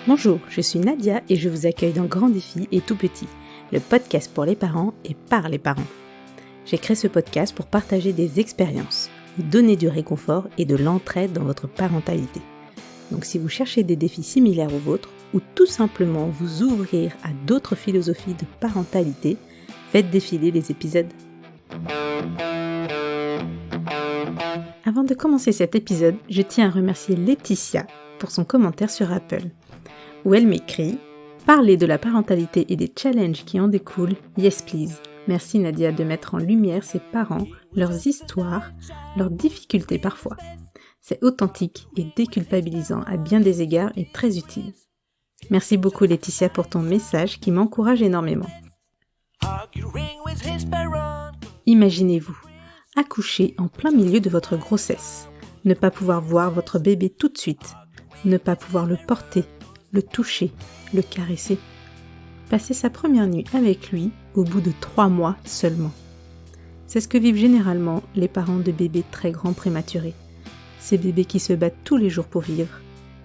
Bonjour, je suis Nadia et je vous accueille dans Grand Défi et Tout Petit, le podcast pour les parents et par les parents. J'ai créé ce podcast pour partager des expériences, vous donner du réconfort et de l'entraide dans votre parentalité. Donc si vous cherchez des défis similaires aux vôtres ou tout simplement vous ouvrir à d'autres philosophies de parentalité, faites défiler les épisodes. Avant de commencer cet épisode, je tiens à remercier Laetitia pour son commentaire sur Apple, où elle m'écrit « Parler de la parentalité et des challenges qui en découlent, yes please. Merci Nadia de mettre en lumière ses parents, leurs histoires, leurs difficultés parfois. C'est authentique et déculpabilisant à bien des égards et très utile. Merci beaucoup Laetitia pour ton message qui m'encourage énormément. Imaginez-vous, accoucher en plein milieu de votre grossesse, ne pas pouvoir voir votre bébé tout de suite, ne pas pouvoir le porter, le toucher, le caresser. Passer sa première nuit avec lui au bout de 3 mois seulement. C'est ce que vivent généralement les parents de bébés très grands prématurés. Ces bébés qui se battent tous les jours pour vivre.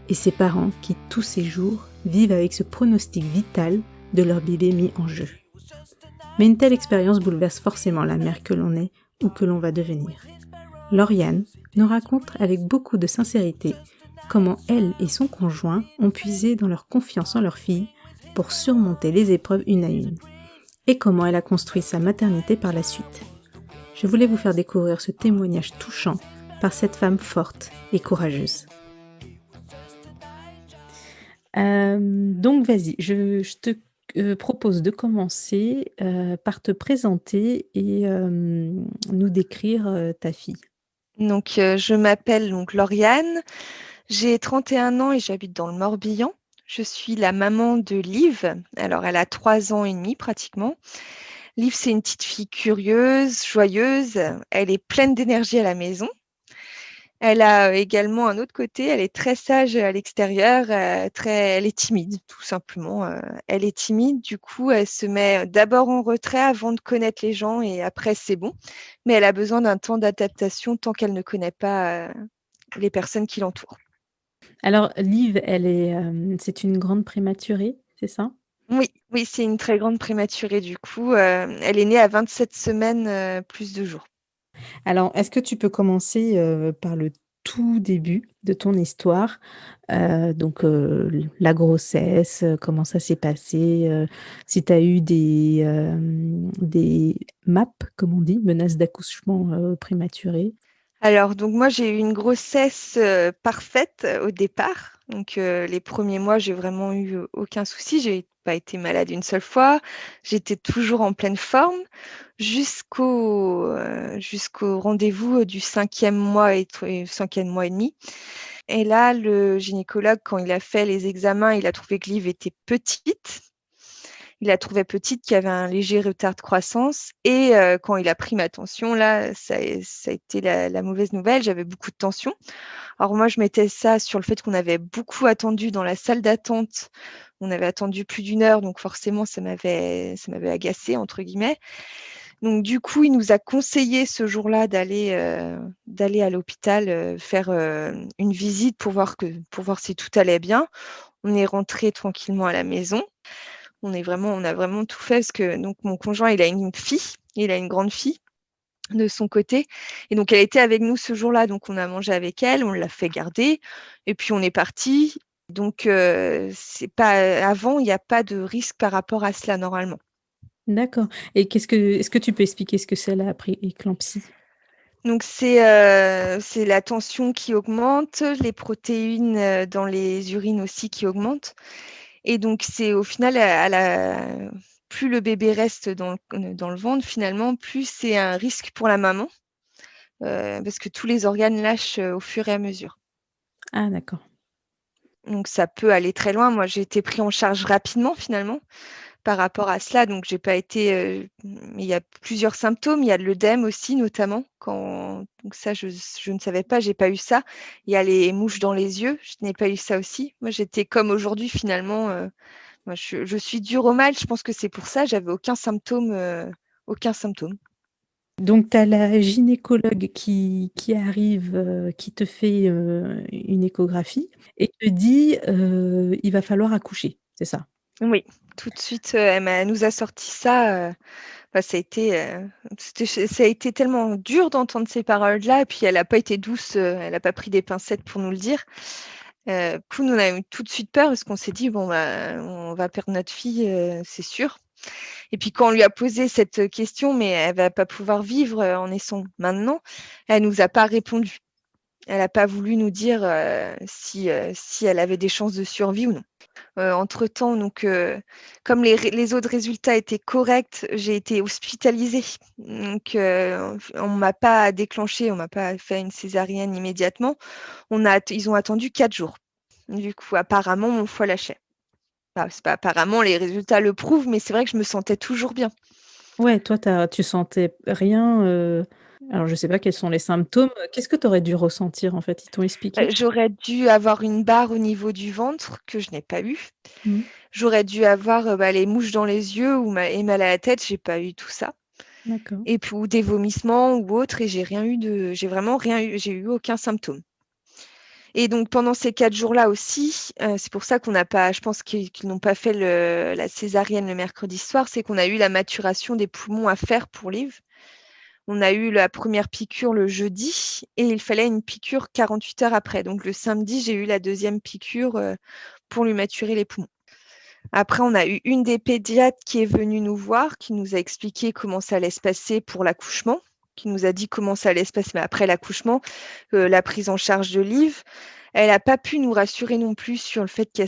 Et ces parents qui, tous ces jours, vivent avec ce pronostic vital de leur bébé mis en jeu. Mais une telle expérience bouleverse forcément la mère que l'on est ou que l'on va devenir. Lauriane nous raconte avec beaucoup de sincérité comment elle et son conjoint ont puisé dans leur confiance en leur fille pour surmonter les épreuves une à une, et comment elle a construit sa maternité par la suite. Je voulais vous faire découvrir ce témoignage touchant par cette femme forte et courageuse. Donc vas-y, je te propose de commencer par te présenter et nous décrire ta fille. Donc, je m'appelle Lauriane, j'ai 31 ans et j'habite dans le Morbihan. Je suis la maman de Liv. Alors, elle a 3 ans et demi pratiquement. Liv, c'est une petite fille curieuse, joyeuse. Elle est pleine d'énergie à la maison. Elle a également un autre côté. Elle est très sage à l'extérieur. Elle est timide, tout simplement. Elle est timide. Du coup, elle se met d'abord en retrait avant de connaître les gens et après, c'est bon. Mais elle a besoin d'un temps d'adaptation tant qu'elle ne connaît pas les personnes qui l'entourent. Alors Liv, c'est une grande prématurée, c'est ça ? Oui, c'est une très grande prématurée. Du coup, elle est née à 27 semaines plus 2 jours. Alors, est-ce que tu peux commencer par le tout début de ton histoire, la grossesse, comment ça s'est passé, si tu as eu des MAP, comme on dit, menaces d'accouchement prématuré. Alors, donc moi, j'ai eu une grossesse parfaite au départ. Donc, les premiers mois, j'ai vraiment eu aucun souci. J'ai pas été malade une seule fois. J'étais toujours en pleine forme jusqu'au rendez-vous du 5e mois et 5e mois et demi. Et là, le gynécologue, quand il a fait les examens, il a trouvé que Liv était petite. Il la trouvait petite, qu'il y avait un léger retard de croissance. Et quand il a pris ma tension, là, ça a été la mauvaise nouvelle. J'avais beaucoup de tension. Alors moi, je mettais ça sur le fait qu'on avait beaucoup attendu dans la salle d'attente. On avait attendu plus d'1 heure, donc forcément, ça m'avait agacé, entre guillemets. Donc du coup, il nous a conseillé ce jour-là d'aller à l'hôpital faire une visite pour voir si tout allait bien. On est rentré tranquillement à la maison. On a vraiment tout fait parce que donc mon conjoint, il a une fille, il a une grande fille de son côté. Et donc, elle était avec nous ce jour-là. Donc, on a mangé avec elle, on l'a fait garder et puis on est parti. Donc, c'est pas avant, il n'y a pas de risque par rapport à cela normalement. D'accord. Et est-ce que tu peux expliquer ce que c'est la prééclampsie ? Donc, c'est la tension qui augmente, les protéines dans les urines aussi qui augmentent. Et donc, c'est au final, plus le bébé reste dans le ventre, finalement, plus c'est un risque pour la maman, parce que tous les organes lâchent au fur et à mesure. Ah, d'accord. Donc, ça peut aller très loin. Moi, j'ai été pris en charge rapidement, finalement, par rapport à cela. Donc, j'ai pas été. Il y a plusieurs symptômes. Il y a de l'œdème aussi, notamment. Donc, ça, je ne savais pas. J'ai pas eu ça. Il y a les mouches dans les yeux. Je n'ai pas eu ça aussi. Moi, j'étais comme aujourd'hui, finalement. Moi, je suis dure au mal. Je pense que c'est pour ça. J'avais aucun symptôme. Aucun symptôme. Donc, tu as la gynécologue qui arrive, qui te fait une échographie et te dit il va falloir accoucher, c'est ça? Oui, tout de suite, elle nous a sorti ça. Bah, ça a été tellement dur d'entendre ces paroles-là, et puis elle n'a pas été douce, elle n'a pas pris des pincettes pour nous le dire. Du coup, nous, on a eu tout de suite peur parce qu'on s'est dit, bon, bah, on va perdre notre fille, c'est sûr. Et puis quand on lui a posé cette question, mais elle va pas pouvoir vivre en naissant maintenant, elle nous a pas répondu. Elle n'a pas voulu nous dire si elle avait des chances de survie ou non. Entre-temps, donc, comme les autres résultats étaient corrects, j'ai été hospitalisée. Donc, on m'a pas déclenché, on m'a pas fait une césarienne immédiatement. Ils ont attendu 4 jours. Du coup, apparemment, mon foie lâchait. Enfin, c'est pas apparemment, les résultats le prouvent, mais c'est vrai que je me sentais toujours bien. Ouais, toi, tu sentais rien, alors je sais pas quels sont les symptômes. Qu'est-ce que tu aurais dû ressentir, en fait? Ils t'ont expliqué? J'aurais dû avoir une barre au niveau du ventre que je n'ai pas eu. Mmh. J'aurais dû avoir les mouches dans les yeux et mal à la tête. J'ai pas eu tout ça. D'accord. Et puis, ou des vomissements ou autre. Et j'ai vraiment rien eu. J'ai eu aucun symptôme. Et donc pendant ces 4 jours-là aussi, c'est pour ça qu'on n'a pas, je pense qu'ils n'ont pas fait la césarienne le mercredi soir, c'est qu'on a eu la maturation des poumons à faire pour Liv. On a eu la première piqûre le jeudi et il fallait une piqûre 48 heures après. Donc le samedi, j'ai eu la deuxième piqûre pour lui maturer les poumons. Après, on a eu une des pédiatres qui est venue nous voir, qui nous a expliqué comment ça allait se passer pour l'accouchement, qui nous a dit comment ça allait se passer après l'accouchement, la prise en charge de Liv. Elle n'a pas pu nous rassurer non plus sur le fait qu'elle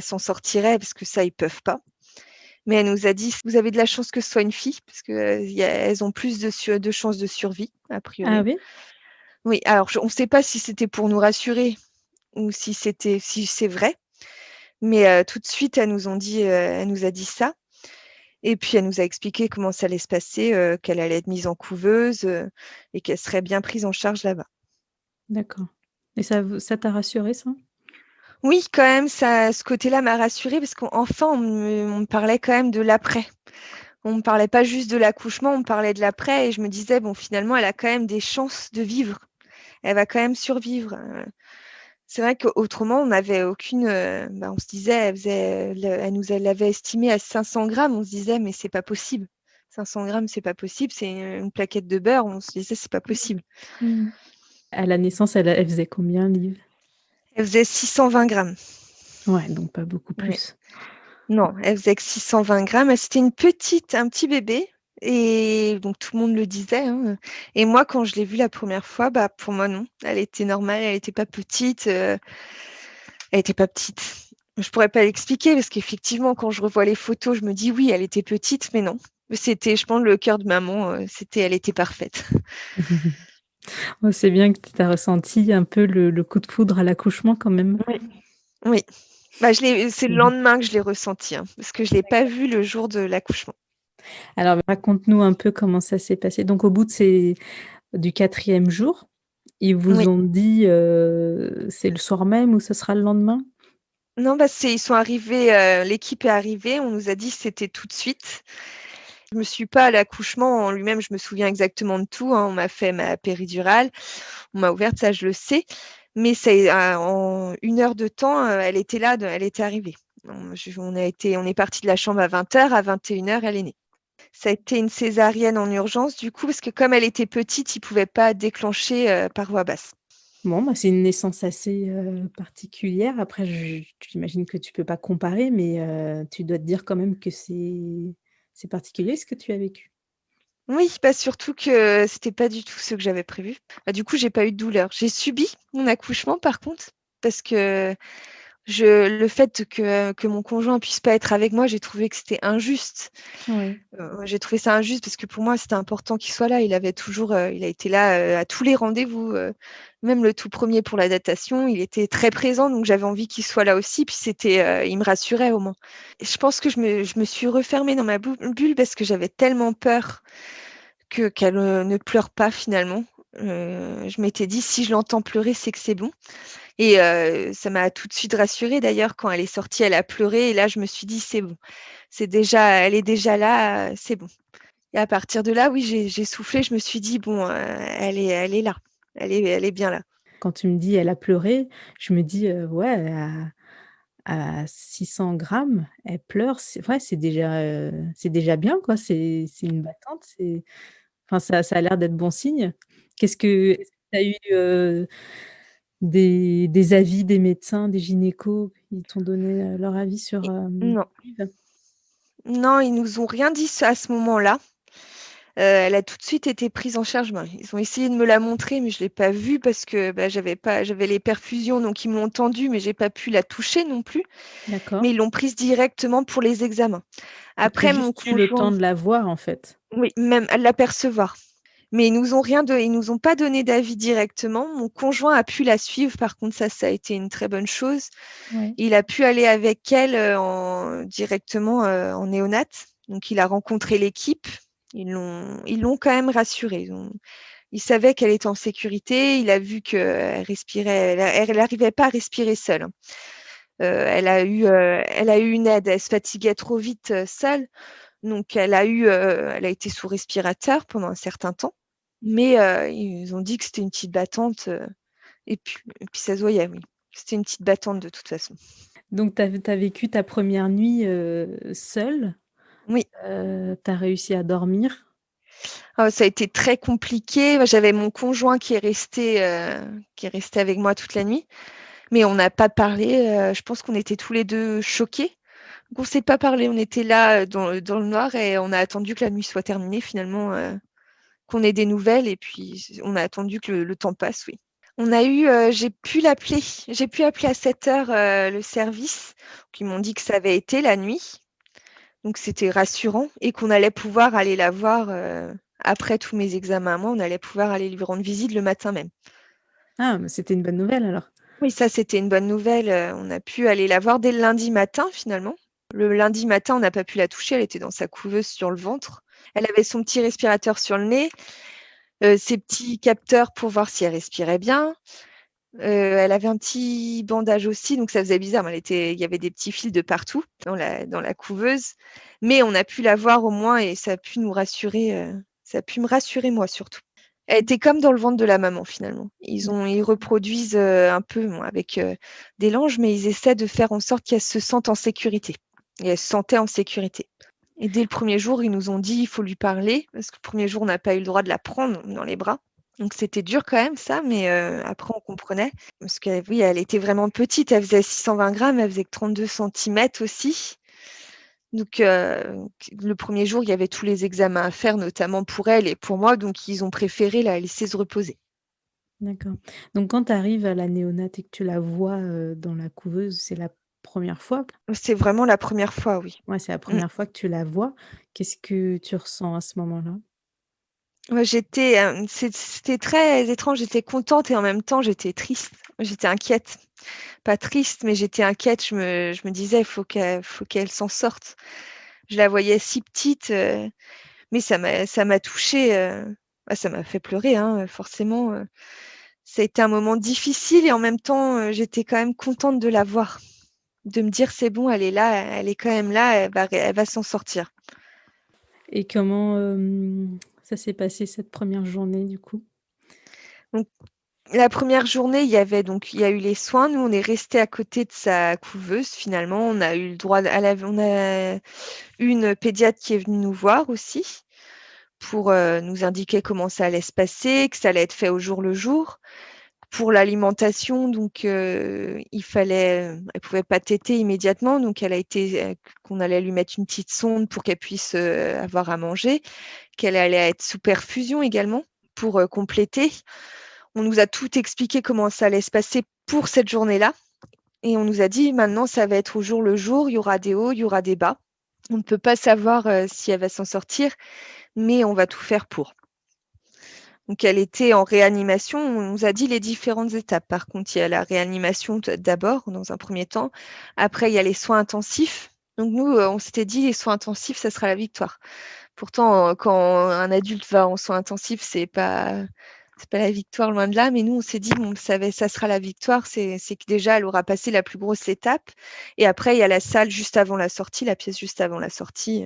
s'en sortirait, parce que ça, ils peuvent pas. Mais elle nous a dit, vous avez de la chance que ce soit une fille, parce qu'elles ont plus de chances de survie, a Ah priori. oui? Oui, alors on ne sait pas si c'était pour nous rassurer ou si c'est vrai. Mais tout de suite, elle nous a dit ça. Et puis, elle nous a expliqué comment ça allait se passer, qu'elle allait être mise en couveuse et qu'elle serait bien prise en charge là-bas. D'accord. Et ça t'a rassuré ça? Oui, quand même, ça, ce côté-là m'a rassurée parce qu'enfin, on me parlait quand même de l'après. On ne me parlait pas juste de l'accouchement, on me parlait de l'après et je me disais, bon, finalement, elle a quand même des chances de vivre. Elle va quand même survivre. C'est vrai qu'autrement, on n'avait aucune. On se disait, elle l'avait estimée à 500 grammes. On se disait, mais c'est pas possible. 500 grammes, c'est pas possible. C'est une plaquette de beurre. On se disait, c'est pas possible. Mmh. À la naissance, elle faisait combien, Liv? Elle faisait 620 grammes. Ouais, donc pas beaucoup Ouais. plus. Non, elle faisait que 620 grammes. C'était un petit bébé. Et donc tout le monde le disait, hein. Et moi, quand je l'ai vue la première fois, bah pour moi non. Elle était normale, elle n'était pas petite. Elle était pas petite. Je pourrais pas l'expliquer parce qu'effectivement, quand je revois les photos, je me dis oui, elle était petite, mais non. C'était, je pense, le cœur de maman. Elle était parfaite. Oh, c'est bien que tu as ressenti un peu le coup de foudre à l'accouchement quand même. Oui, oui. Bah, c'est le Mmh. lendemain que je l'ai ressenti, hein, parce que je l'ai pas vu le jour de l'accouchement. Alors raconte-nous un peu comment ça s'est passé. Donc au bout du 4e jour, ils vous Oui. ont dit, c'est le soir même ou ce sera le lendemain? Non, bah ils sont arrivés, l'équipe est arrivée, on nous a dit que c'était tout de suite. Je me suis pas à l'accouchement en lui-même, je me souviens exactement de tout, hein. On m'a fait ma péridurale, on m'a ouverte, ça je le sais. Mais en 1 heure de temps, elle était là, elle était arrivée. On est parti de la chambre à 20 h, à 21 h, elle est née. Ça a été une césarienne en urgence, du coup, parce que comme elle était petite, ils ne pouvaient pas déclencher par voie basse. Bon, bah, c'est une naissance assez, particulière. Après j'imagine que tu peux pas comparer, mais tu dois te dire quand même que c'est particulier ce que tu as vécu? Oui, bah surtout que c'était pas du tout ce que j'avais prévu. Bah, du coup, j'ai pas eu de douleur. J'ai subi mon accouchement, par contre, parce que le fait que mon conjoint puisse pas être avec moi, j'ai trouvé que c'était injuste. Ouais. J'ai trouvé ça injuste parce que pour moi, c'était important qu'il soit là. Il a été là à tous les rendez-vous, même le tout premier pour la datation. Il était très présent, donc j'avais envie qu'il soit là aussi. Puis il me rassurait au moins. Et je pense que je me suis refermée dans ma bulle parce que j'avais tellement peur qu'elle ne pleure pas finalement. Je m'étais dit, si je l'entends pleurer, c'est que c'est bon. Et ça m'a tout de suite rassurée. D'ailleurs, quand elle est sortie, elle a pleuré. Et là, je me suis dit, c'est bon. Elle est déjà là, c'est bon. Et à partir de là, oui, j'ai soufflé, je me suis dit: «Bon, elle est là, elle est bien là». Quand tu me dis: «Elle a pleuré», je me dis, ouais, à 600 grammes, elle pleure, c'est déjà bien, quoi. C'est une battante, enfin, ça a l'air d'être bon signe. Est-ce que tu as eu, des avis des médecins, des gynécos? Ils t'ont donné, leur avis sur, Et non, Liv? non, ils nous ont rien dit à ce moment-là. Elle a tout de suite été prise en charge. Ben, ils ont essayé de me la montrer, mais je l'ai pas vue parce que, bah, j'avais les perfusions, donc ils me l'ont tendue, mais j'ai pas pu la toucher non plus. D'accord. Mais ils l'ont prise directement pour les examens. Donc tu as Après, mon juste eu le conjoint, temps de la voir, en fait? oui, même à l'apercevoir. Mais ils nous ont pas donné d'avis directement. Mon conjoint a pu la suivre, par contre, ça a été une très bonne chose. Ouais. Il a pu aller avec elle directement en néonat. Donc, il a rencontré l'équipe. Ils l'ont quand même rassurée. Il savait qu'elle était en sécurité. Il a vu qu'elle respirait. Elle n'arrivait pas à respirer seule, hein. Elle a eu une aide. Elle se fatiguait trop vite seule. Donc, elle a été sous respirateur pendant un certain temps. Mais ils ont dit que c'était une petite battante. Et puis ça se voyait, oui. C'était une petite battante de toute façon. Donc tu as vécu ta première nuit, seule? Oui. Tu as réussi à dormir? Ça a été très compliqué. Moi, j'avais mon conjoint qui est resté avec moi toute la nuit, mais on n'a pas parlé. Je pense qu'on était tous les deux choqués. Donc, on ne s'est pas parlé. On était là dans le noir et on a attendu que la nuit soit terminée finalement, qu'on ait des nouvelles. Et puis, on a attendu que le temps passe, oui. J'ai pu appeler à 7 heures le service. Donc, ils m'ont dit que ça avait été la nuit. Donc, c'était rassurant et qu'on allait pouvoir aller la voir après tous mes examens à moi. On allait pouvoir aller lui rendre visite le matin même. Ah, bah, c'était une bonne nouvelle alors. Oui, ça, c'était une bonne nouvelle. On a pu aller la voir dès le lundi matin, finalement. Le lundi matin, on n'a pas pu la toucher. Elle était dans sa couveuse sur le ventre. Elle avait son petit respirateur sur le nez, ses petits capteurs pour voir si elle respirait bien. Elle avait un petit bandage aussi, donc ça faisait bizarre. Mais il y avait des petits fils de partout dans la couveuse. Mais on a pu la voir au moins et ça a pu nous rassurer. Ça a pu me rassurer moi surtout. Elle était comme dans le ventre de la maman finalement. Ils reproduisent un peu bon, avec des langes, mais ils essaient de faire en sorte qu'elle se sente en sécurité. Et elle se sentait en sécurité. Et dès le premier jour, ils nous ont dit il faut lui parler, parce que le premier jour, on n'a pas eu le droit de la prendre dans les bras. Donc c'était dur quand même ça, mais après on comprenait. Parce que oui, elle était vraiment petite, elle faisait 620 grammes, elle faisait que 32 centimètres aussi. Donc le premier jour, il y avait tous les examens à faire, notamment pour elle et pour moi, donc ils ont préféré la laisser se reposer. D'accord. Donc quand tu arrives à la néonate et que tu la vois, dans la couveuse, c'est la première fois? C'est vraiment la première fois, oui. Ouais, c'est la Mmh. première fois que tu la vois. Qu'est-ce que tu ressens à ce moment-là? Ouais, c'était très étrange, j'étais contente et en même temps j'étais triste. J'étais inquiète. Pas triste, mais j'étais inquiète. Je me disais: faut qu'elle s'en sorte». Je la voyais si petite, mais ça m'a touchée, bah, ça m'a fait pleurer, hein, forcément, Ça a été un moment difficile et en même temps, j'étais quand même contente de la voir, de me dire: «C'est bon, elle est là, elle est quand même là, elle va s'en sortir». Et comment, ça s'est passé cette première journée du coup? Donc la première journée, il y a eu les soins. Nous, on est restés à côté de sa couveuse finalement. On a eu le droit on a eu une pédiatre qui est venue nous voir aussi pour, nous indiquer comment ça allait se passer, que ça allait être fait au jour le jour. Pour l'alimentation, donc elle pouvait pas téter immédiatement, donc elle a été, qu'on allait lui mettre une petite sonde pour qu'elle puisse, avoir à manger, qu'elle allait être sous perfusion également pour, compléter. On nous a tout expliqué comment ça allait se passer pour cette journée-là et on nous a dit: «Maintenant, ça va être au jour le jour, il y aura des hauts, il y aura des bas. On ne peut pas savoir, si elle va s'en sortir, mais on va tout faire pour». Donc elle était en réanimation. On nous a dit les différentes étapes. Par contre, il y a la réanimation d'abord, dans un premier temps. Après, il y a les soins intensifs. Donc nous, on s'était dit les soins intensifs, ça sera la victoire. Pourtant, quand un adulte va en soins intensifs, c'est pas la victoire, loin de là. Mais nous, on s'est dit bon, ça sera la victoire. C'est que déjà, elle aura passé la plus grosse étape. Et après, il y a la salle juste avant la sortie, la pièce juste avant la sortie.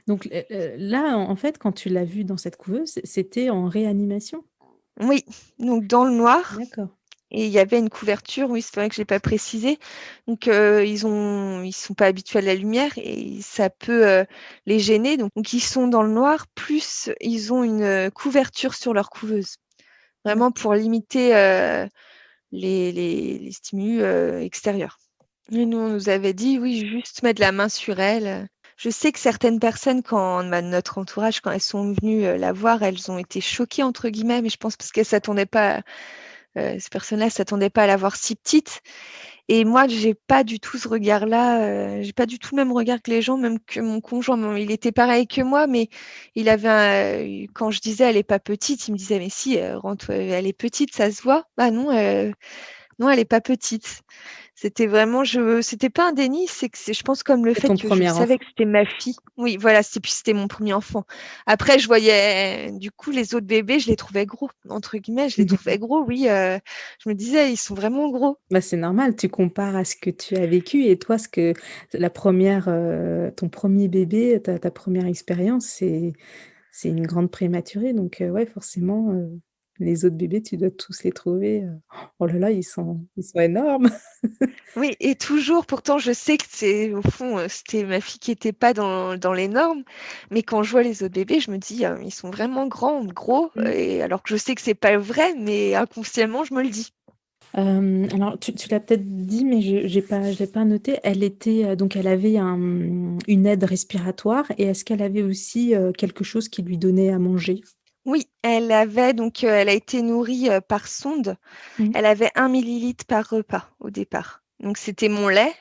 Donc là, en fait, quand tu l'as vu dans cette couveuse, c'était en réanimation? Oui, donc dans le noir. D'accord. Et il y avait une couverture, oui, c'est vrai que je l'ai pas précisé. Donc, ils sont pas habitués à la lumière et ça peut les gêner. Donc, ils sont dans le noir, plus ils ont une couverture sur leur couveuse, vraiment D'accord. pour limiter les stimulus extérieurs. Et nous, on nous avait dit, oui, juste mettre la main sur elle. Je sais que certaines personnes, notre entourage, quand elles sont venues la voir, elles ont été choquées, entre guillemets, mais je pense parce qu'elles s'attendaient pas ces personnes-là s'attendaient pas à la voir si petite. Et moi, j'ai pas du tout ce regard-là. J'ai pas du tout le même regard que les gens, même que mon conjoint. Il était pareil que moi, mais il avait quand je disais elle est pas petite, il me disait mais si, rentre, elle est petite, ça se voit. Bah non, non, elle est pas petite. C'était vraiment, c'était pas un déni, je pense comme le C'est fait ton que je premier savais enfant. que c'était ma fille. Oui, voilà, puis c'était mon premier enfant. Après, je voyais, du coup, les autres bébés, je les trouvais gros, entre guillemets, je les trouvais gros, oui. Je me disais, ils sont vraiment gros. Bah, c'est normal, tu compares à ce que tu as vécu et toi, ton premier bébé, ta première expérience, c'est une grande prématurée donc ouais, forcément, les autres bébés, tu dois tous les trouver, oh là là, ils sont énormes. Oui, et toujours, pourtant, je sais que c'est, au fond, c'était ma fille qui était pas dans les normes, mais quand je vois les autres bébés, je me dis, ils sont vraiment grands, gros, Mmh. et alors que je sais que c'est pas vrai, mais inconsciemment, je me le dis. Alors tu l'as peut-être dit, mais je l'ai pas noté. Donc elle avait une aide respiratoire et est-ce qu'elle avait aussi, quelque chose qui lui donnait à manger? Oui, elle avait donc, elle a été nourrie, par sonde. Mmh. Elle avait 1 millilitre par repas au départ. Donc c'était mon lait,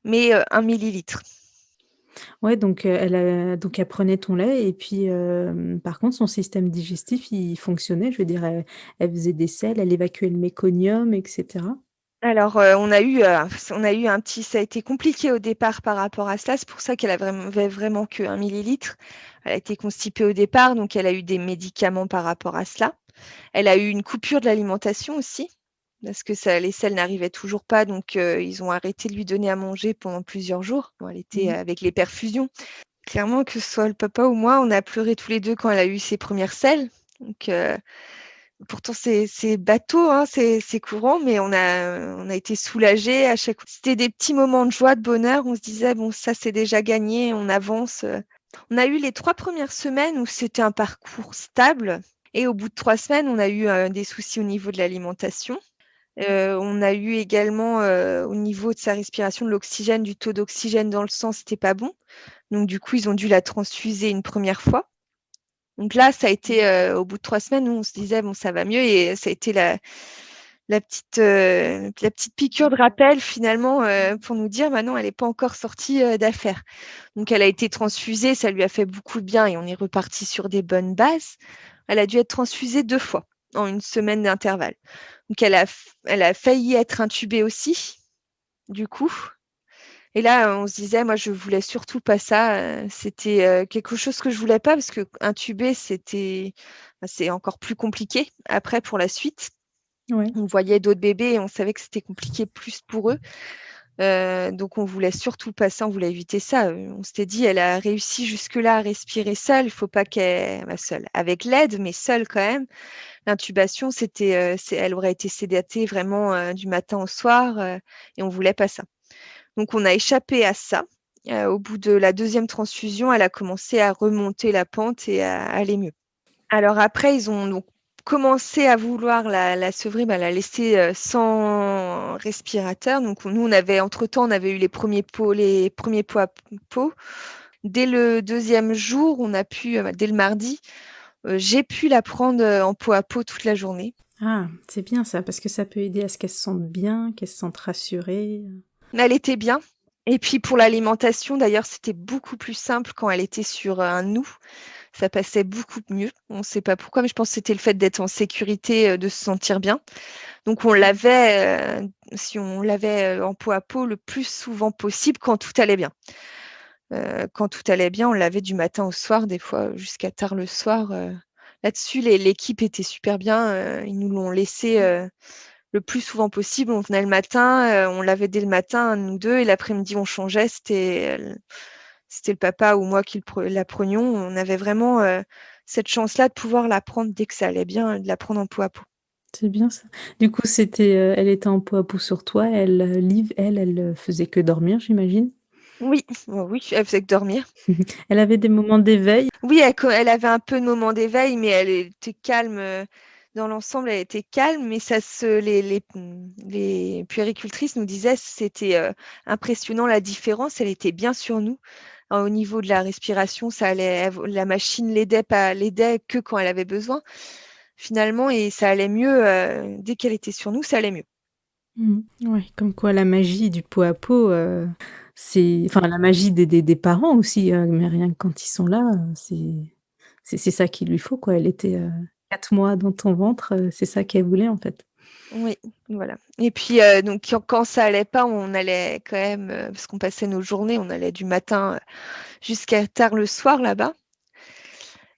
mais 1 millilitre. Ouais, donc elle prenait ton lait et puis, par contre son système digestif, il fonctionnait? Je veux dire, elle faisait des selles, elle évacuait le méconium et cetera? Alors, on a eu un petit ça a été compliqué au départ par rapport à cela. C'est pour ça qu'elle avait vraiment que 1 millilitre. Elle a été constipée au départ, donc elle a eu des médicaments par rapport à cela. Elle a eu une coupure de l'alimentation aussi, parce que les selles n'arrivaient toujours pas, donc ils ont arrêté de lui donner à manger pendant plusieurs jours. Bon, elle était Mmh. avec les perfusions. Clairement, que ce soit le papa ou moi, on a pleuré tous les 2 quand elle a eu ses premières selles. Donc, pourtant c'est bateau, hein, c'est courant, mais on a été soulagés à chaque fois. C'était des petits moments de joie, de bonheur. On se disait: «Bon, ça, c'est déjà gagné, on avance». On a eu les 3 premières semaines où c'était un parcours stable et au bout de 3 semaines, on a eu, des soucis au niveau de l'alimentation. On a eu également, au niveau de sa respiration, de l'oxygène, du taux d'oxygène dans le sang, c'était pas bon. Donc du coup, ils ont dû la transfuser une première fois. Donc là, ça a été, au bout de 3 semaines, nous, on se disait: «Bon, ça va mieux» et ça a été la petite piqûre de rappel finalement, pour nous dire: «Bah non, elle est pas encore sortie, d'affaire». Donc elle a été transfusée, ça lui a fait beaucoup de bien et on est reparti sur des bonnes bases. Elle a dû être transfusée 2 fois en une semaine d'intervalle. Donc elle a failli être intubée aussi, du coup. Et là, on se disait, moi, je voulais surtout pas ça. C'était quelque chose que je voulais pas parce que intuber, c'est encore plus compliqué après pour la suite. Ouais. On voyait d'autres bébés et on savait que c'était compliqué plus pour eux. Donc on voulait surtout pas ça, on voulait éviter ça. On s'était dit, elle a réussi jusque-là à respirer seule, il faut pas qu'elle, bah, seule, avec l'aide, mais seule quand même. L'intubation, elle aurait été sédatée vraiment du matin au soir et on voulait pas ça. Donc on a échappé à ça. Au bout de la deuxième transfusion, elle a commencé à remonter la pente et à aller mieux. Alors après, ils ont donc commencé à vouloir la sevrer, bah, la laisser sans respirateur. Donc nous, entre-temps, on avait eu les premiers pots à pot. Dès le deuxième jour, dès le mardi, j'ai pu la prendre en pot à pot toute la journée. Ah, c'est bien ça, parce que ça peut aider à ce qu'elle se sente bien, qu'elle se sente rassurée. Mais elle était bien. Et puis pour l'alimentation, d'ailleurs, c'était beaucoup plus simple quand elle était sur un nous. Ça passait beaucoup mieux. On ne sait pas pourquoi, mais je pense que c'était le fait d'être en sécurité, de se sentir bien. Donc si on l'avait en pot à pot le plus souvent possible quand tout allait bien. Quand tout allait bien, on l'avait du matin au soir, des fois jusqu'à tard le soir. Là-dessus, l'équipe était super bien. Ils nous l'ont laissé le plus souvent possible. On venait le matin, on l'avait dès le matin, nous deux, et l'après-midi, on changeait. c'était le papa ou moi qui la prenions. On avait vraiment cette chance-là de pouvoir la prendre dès que ça allait bien, de la prendre en peau à peau. C'est bien ça. Du coup, elle était en peau à peau sur toi. Liv, elle faisait que dormir, j'imagine? Oui, oui, elle faisait que dormir. Elle avait des moments d'éveil? Oui, elle avait un peu de moments d'éveil, mais elle était calme. Dans l'ensemble, elle était calme, mais les puéricultrices nous disaient que c'était impressionnant la différence. Elle était bien sur nous. Au niveau de la respiration, ça allait, la machine l'aidait que quand elle avait besoin, finalement, et ça allait mieux. Dès qu'elle était sur nous, ça allait mieux. Mmh. Ouais, comme quoi la magie du pot à pot, c'est enfin la magie des parents aussi, mais rien que quand ils sont là, c'est ça qu'il lui faut, quoi. Elle était, 4 mois dans ton ventre, c'est ça qu'elle voulait, en fait. Oui, voilà. Et puis, donc, quand ça allait pas, on allait quand même, parce qu'on passait nos journées, on allait du matin jusqu'à tard le soir là-bas.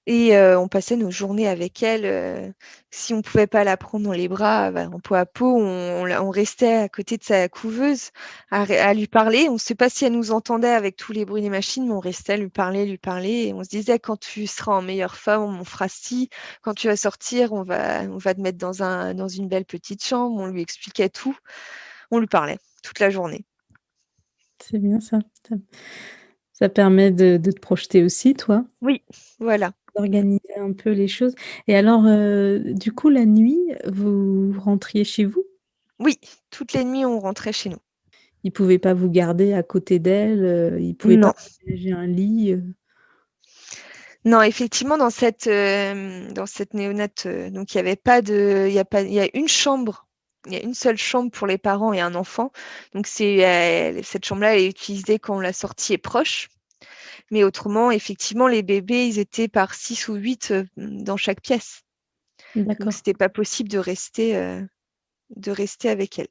Et on passait nos journées avec elle. Si on pouvait pas la prendre dans les bras, en peau à peau, on restait à côté de sa couveuse à lui parler. On ne sait pas si elle nous entendait avec tous les bruits des machines, mais on restait à lui parler, lui parler. Et on se disait, quand tu seras en meilleure forme, on fera ci. Quand tu vas sortir, on va te mettre dans une belle petite chambre. On lui expliquait tout. On lui parlait toute la journée. C'est bien ça. Ça permet de te projeter aussi, toi, Oui, voilà. d'organiser un peu les choses et alors, du coup, la nuit, vous rentriez chez vous? Oui, toutes les nuits, on rentrait chez nous. Ils pouvaient pas vous garder à côté d'elle, ils pouvaient pas Non. partager un lit, Non, effectivement, dans cette néonate, donc il y avait pas de, il y a pas, il y a une chambre, il y a une seule chambre pour les parents et un enfant. Donc cette chambre-là, elle est utilisée quand la sortie est proche. Mais autrement, effectivement, les bébés, ils étaient par 6 ou 8 dans chaque pièce. Donc D'accord, c'était pas possible de rester avec elle.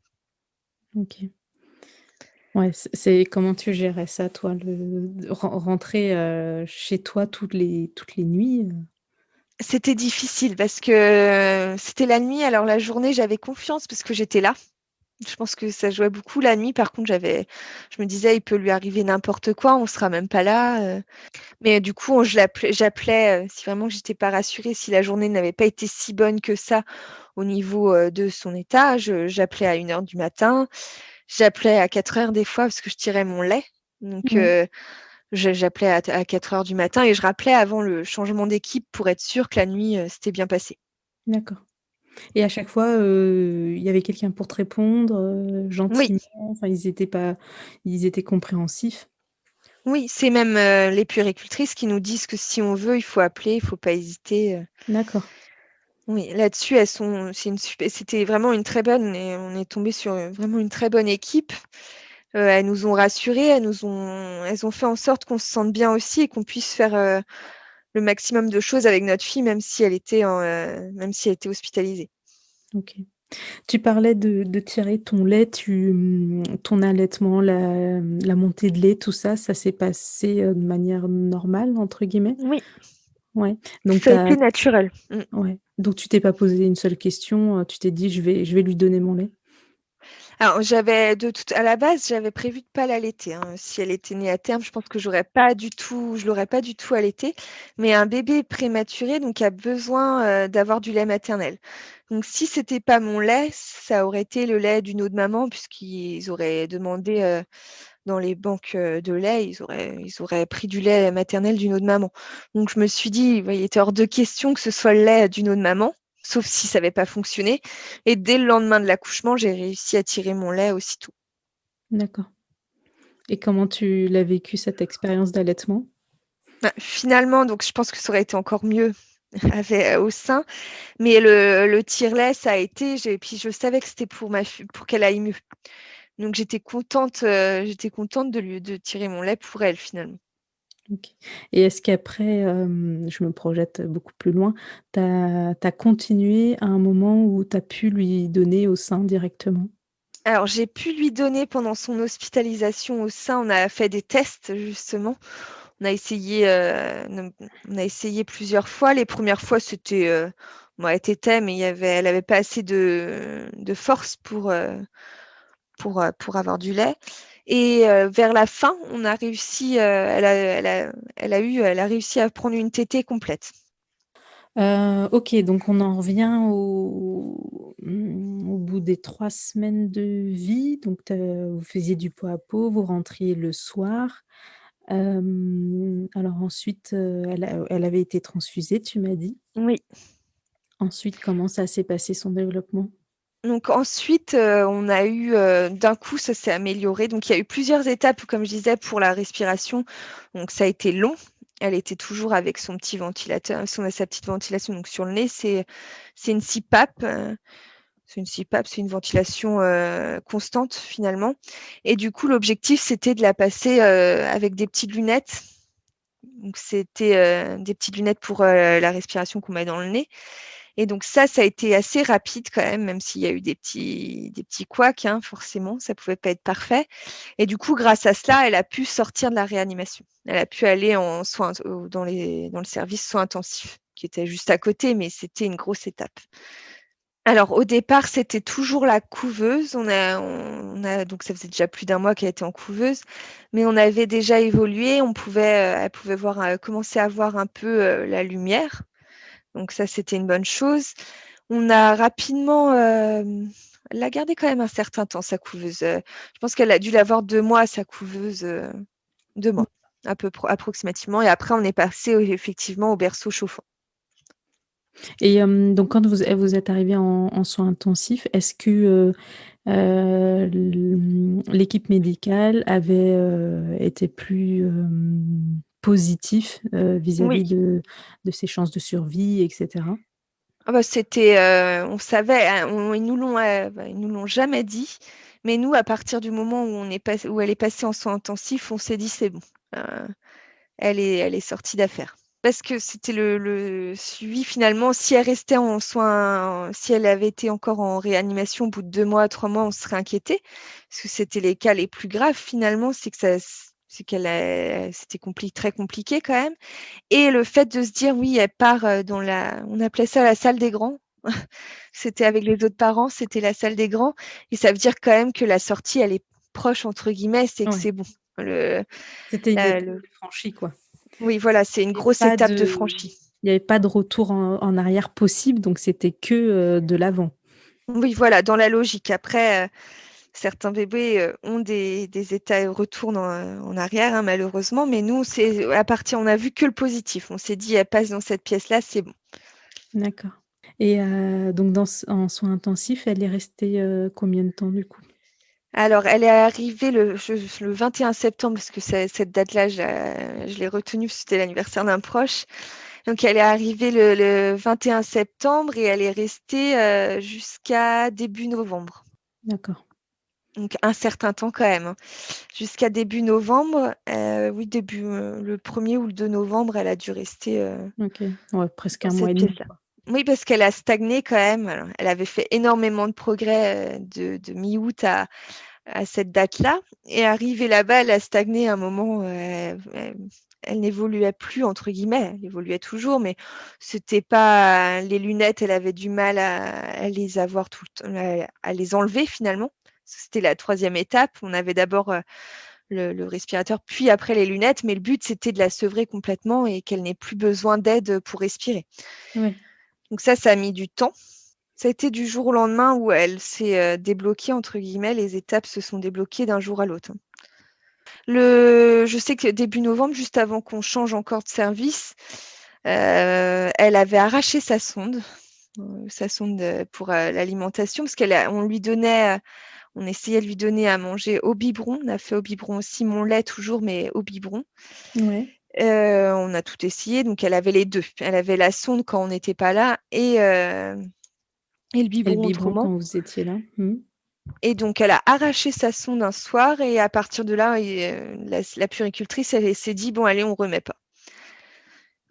OK. Ouais, c'est comment tu gérais ça toi, le rentrer, chez toi toutes les nuits, C'était difficile parce que c'était la nuit. Alors la journée, j'avais confiance parce que j'étais là. Je pense que ça jouait beaucoup la nuit. Par contre, je me disais, il peut lui arriver n'importe quoi, on sera même pas là. Mais du coup, j'appelais, si vraiment j'étais pas rassurée, si la journée n'avait pas été si bonne que ça au niveau de son état, j'appelais à 1 heure du matin, j'appelais à 4 heures des fois parce que je tirais mon lait. Donc, Ouais, j'appelais à 4 heures du matin et je rappelais avant le changement d'équipe pour être sûre que la nuit s'était bien passée. d'accord et à chaque fois, il y avait quelqu'un pour te répondre, Oui, gentiment? Enfin, ils étaient compréhensifs? oui, c'est même les puéricultrices qui nous disent que si on veut, il faut appeler, il faut pas hésiter. D'accord, Oui, là-dessus, c'était vraiment une très bonne, et on est tombé sur vraiment une très bonne équipe. Elles nous ont rassurés, elles ont fait en sorte qu'on se sente bien aussi et qu'on puisse faire le maximum de choses avec notre fille, même si elle était hospitalisée. OK. Tu parlais de tirer ton lait, ton allaitement, la montée de lait, tout ça, ça s'est passé, de manière «normale» entre guillemets? Oui, Ouais, donc ça a tu été naturel. Mm. ouais, donc tu t'es pas posé une seule question, tu t'es dit: «Je vais lui donner mon lait»? Alors, à la base, j'avais prévu de pas l'allaiter, hein. Si elle était née à terme, je pense que je l'aurais pas du tout allaité. Mais un bébé prématuré, donc, a besoin d'avoir du lait maternel. Donc, si c'était pas mon lait, ça aurait été le lait d'une autre maman, puisqu'ils auraient demandé dans les banques de lait, ils auraient pris du lait maternel d'une autre maman. Donc, je me suis dit, il était hors de question que ce soit le lait d'une autre maman, sauf si ça n'avait pas fonctionné. Et dès le lendemain de l'accouchement, j'ai réussi à tirer mon lait aussitôt. D'accord et comment tu l'as vécu cette expérience d'allaitement? Bah, finalement, donc je pense que ça aurait été encore mieux au sein, mais le tire-lait, ça a été, puis je savais que c'était pour pour qu'elle aille mieux. Donc j'étais contente de tirer mon lait pour elle finalement. OK et est-ce qu'après, je me projette beaucoup plus loin, tu as continué à un moment où tu as pu lui donner au sein directement? Alors j'ai pu lui donner pendant son hospitalisation au sein, on a fait des tests justement. On a essayé, plusieurs fois. Les premières fois, bon, elle tétait, mais elle avait pas assez de force pour avoir du lait. Et vers la fin, on a réussi, elle a réussi à prendre une tétée complète. Ok, donc on en revient au bout des 3 semaines de vie. Donc, vous faisiez du pot à pot, vous rentriez le soir. Alors ensuite, elle avait été transfusée, tu m'as dit. Oui. Ensuite, comment ça s'est passé son développement? Donc ensuite, on a eu, d'un coup, ça s'est amélioré. Donc il y a eu plusieurs étapes, comme je disais, pour la respiration. Donc ça a été long. Elle était toujours avec son petit ventilateur, sa petite ventilation donc sur le nez. C'est une CPAP. C'est une CPAP, c'est une ventilation constante finalement. Et du coup, l'objectif, c'était de la passer avec des petites lunettes. Donc c'était des petites lunettes pour la respiration qu'on met dans le nez. Et donc ça a été assez rapide quand même s'il y a eu des petits couacs, hein, forcément, ça pouvait pas être parfait. Et du coup, grâce à cela, elle a pu sortir de la réanimation. Elle a pu aller en soins dans le service soins intensifs, qui était juste à côté, mais c'était une grosse étape. Alors au départ, c'était toujours la couveuse. Donc ça faisait déjà plus d'1 mois qu'elle était en couveuse, mais on avait déjà évolué. Elle pouvait commencer à voir un peu la lumière. Donc ça, c'était une bonne chose. On a rapidement, elle l'a gardée quand même un certain temps, sa couveuse. Je pense qu'elle a dû l'avoir 2 mois, sa couveuse, 2 mois, à peu approximativement. Et après, on est passé effectivement au berceau chauffant. Et donc, quand vous êtes arrivé en soins intensifs, est-ce que l'équipe médicale avait été plus positif Oui. vis-à-vis de ses chances de survie, etc. Ah bah, c'était, on savait, hein, ils nous l'ont jamais dit, mais nous, à partir du moment où elle est passée en soins intensifs, on s'est dit: «C'est bon, heu, elle est sortie d'affaire». Parce que c'était le suivi finalement, si elle avait été encore en réanimation au bout de 2 mois, 3 mois, on serait inquiété. Parce que c'était les cas les plus graves finalement, c'est qu'elle a c'était très compliqué quand même. Et le fait de se dire: «Oui, elle part, on appelait ça la salle des grands». C'était avec les autres parents, c'était la salle des grands et ça veut dire quand même que la sortie, elle est «proche» entre guillemets, c'est que Ouais, c'est bon. Le c'était une la étape le franchie, quoi. Oui, voilà, c'est une Et grosse étape de franchie. il y avait pas de retour en arrière possible, donc c'était que de l'avant. Oui, voilà, dans la logique. Après, certains bébés, ont des états retournent en arrière, hein, malheureusement, mais nous, on a vu que le positif. On s'est dit: «Elle passe dans cette pièce-là, c'est bon». D'accord. Et donc en soins intensifs, elle est restée combien de temps du coup? Alors, elle est arrivée le 21 septembre, parce que cette date-là, je l'ai retenue, parce que c'était l'anniversaire d'un proche. Donc, elle est arrivée le 21 septembre et elle est restée jusqu'à début novembre. D'accord. Donc, un certain temps quand même, hein. Jusqu'à début novembre, oui, le 1er ou le 2 novembre, elle a dû rester OK. Ouais, presque dans 1 mois cette et demi, pièce-là. quoi. Oui, parce qu'elle a stagné quand même. Alors, elle avait fait énormément de progrès de mi-août à cette date-là. Et arrivée là-bas, elle a stagné à un moment, elle n'évoluait plus, entre guillemets. Elle évoluait toujours, mais c'était pas les lunettes, elle avait du mal à les avoir tout le temps, à les enlever finalement. C'était la 3e étape. On avait d'abord le respirateur, puis après les lunettes, mais le but, c'était de la sevrer complètement et qu'elle n'ait plus besoin d'aide pour respirer. Ouais. Donc ça a mis du temps. Ça a été du jour au lendemain où elle s'est débloquée, entre guillemets, les étapes se sont débloquées d'un jour à l'autre. Je sais que début novembre, juste avant qu'on change encore de service, elle avait arraché sa sonde pour l'alimentation, parce on essayait de lui donner à manger au biberon. On a fait au biberon aussi, mon lait toujours, mais au biberon. Ouais. On a tout essayé, donc elle avait les 2. Elle avait la sonde quand on n'était pas là et le Et le biberon biberon autrement. quand vous étiez là? Mmh. Et donc, elle a arraché sa sonde un soir et à partir de là, la puéricultrice, elle s'est dit: «Bon, allez, on remet pas».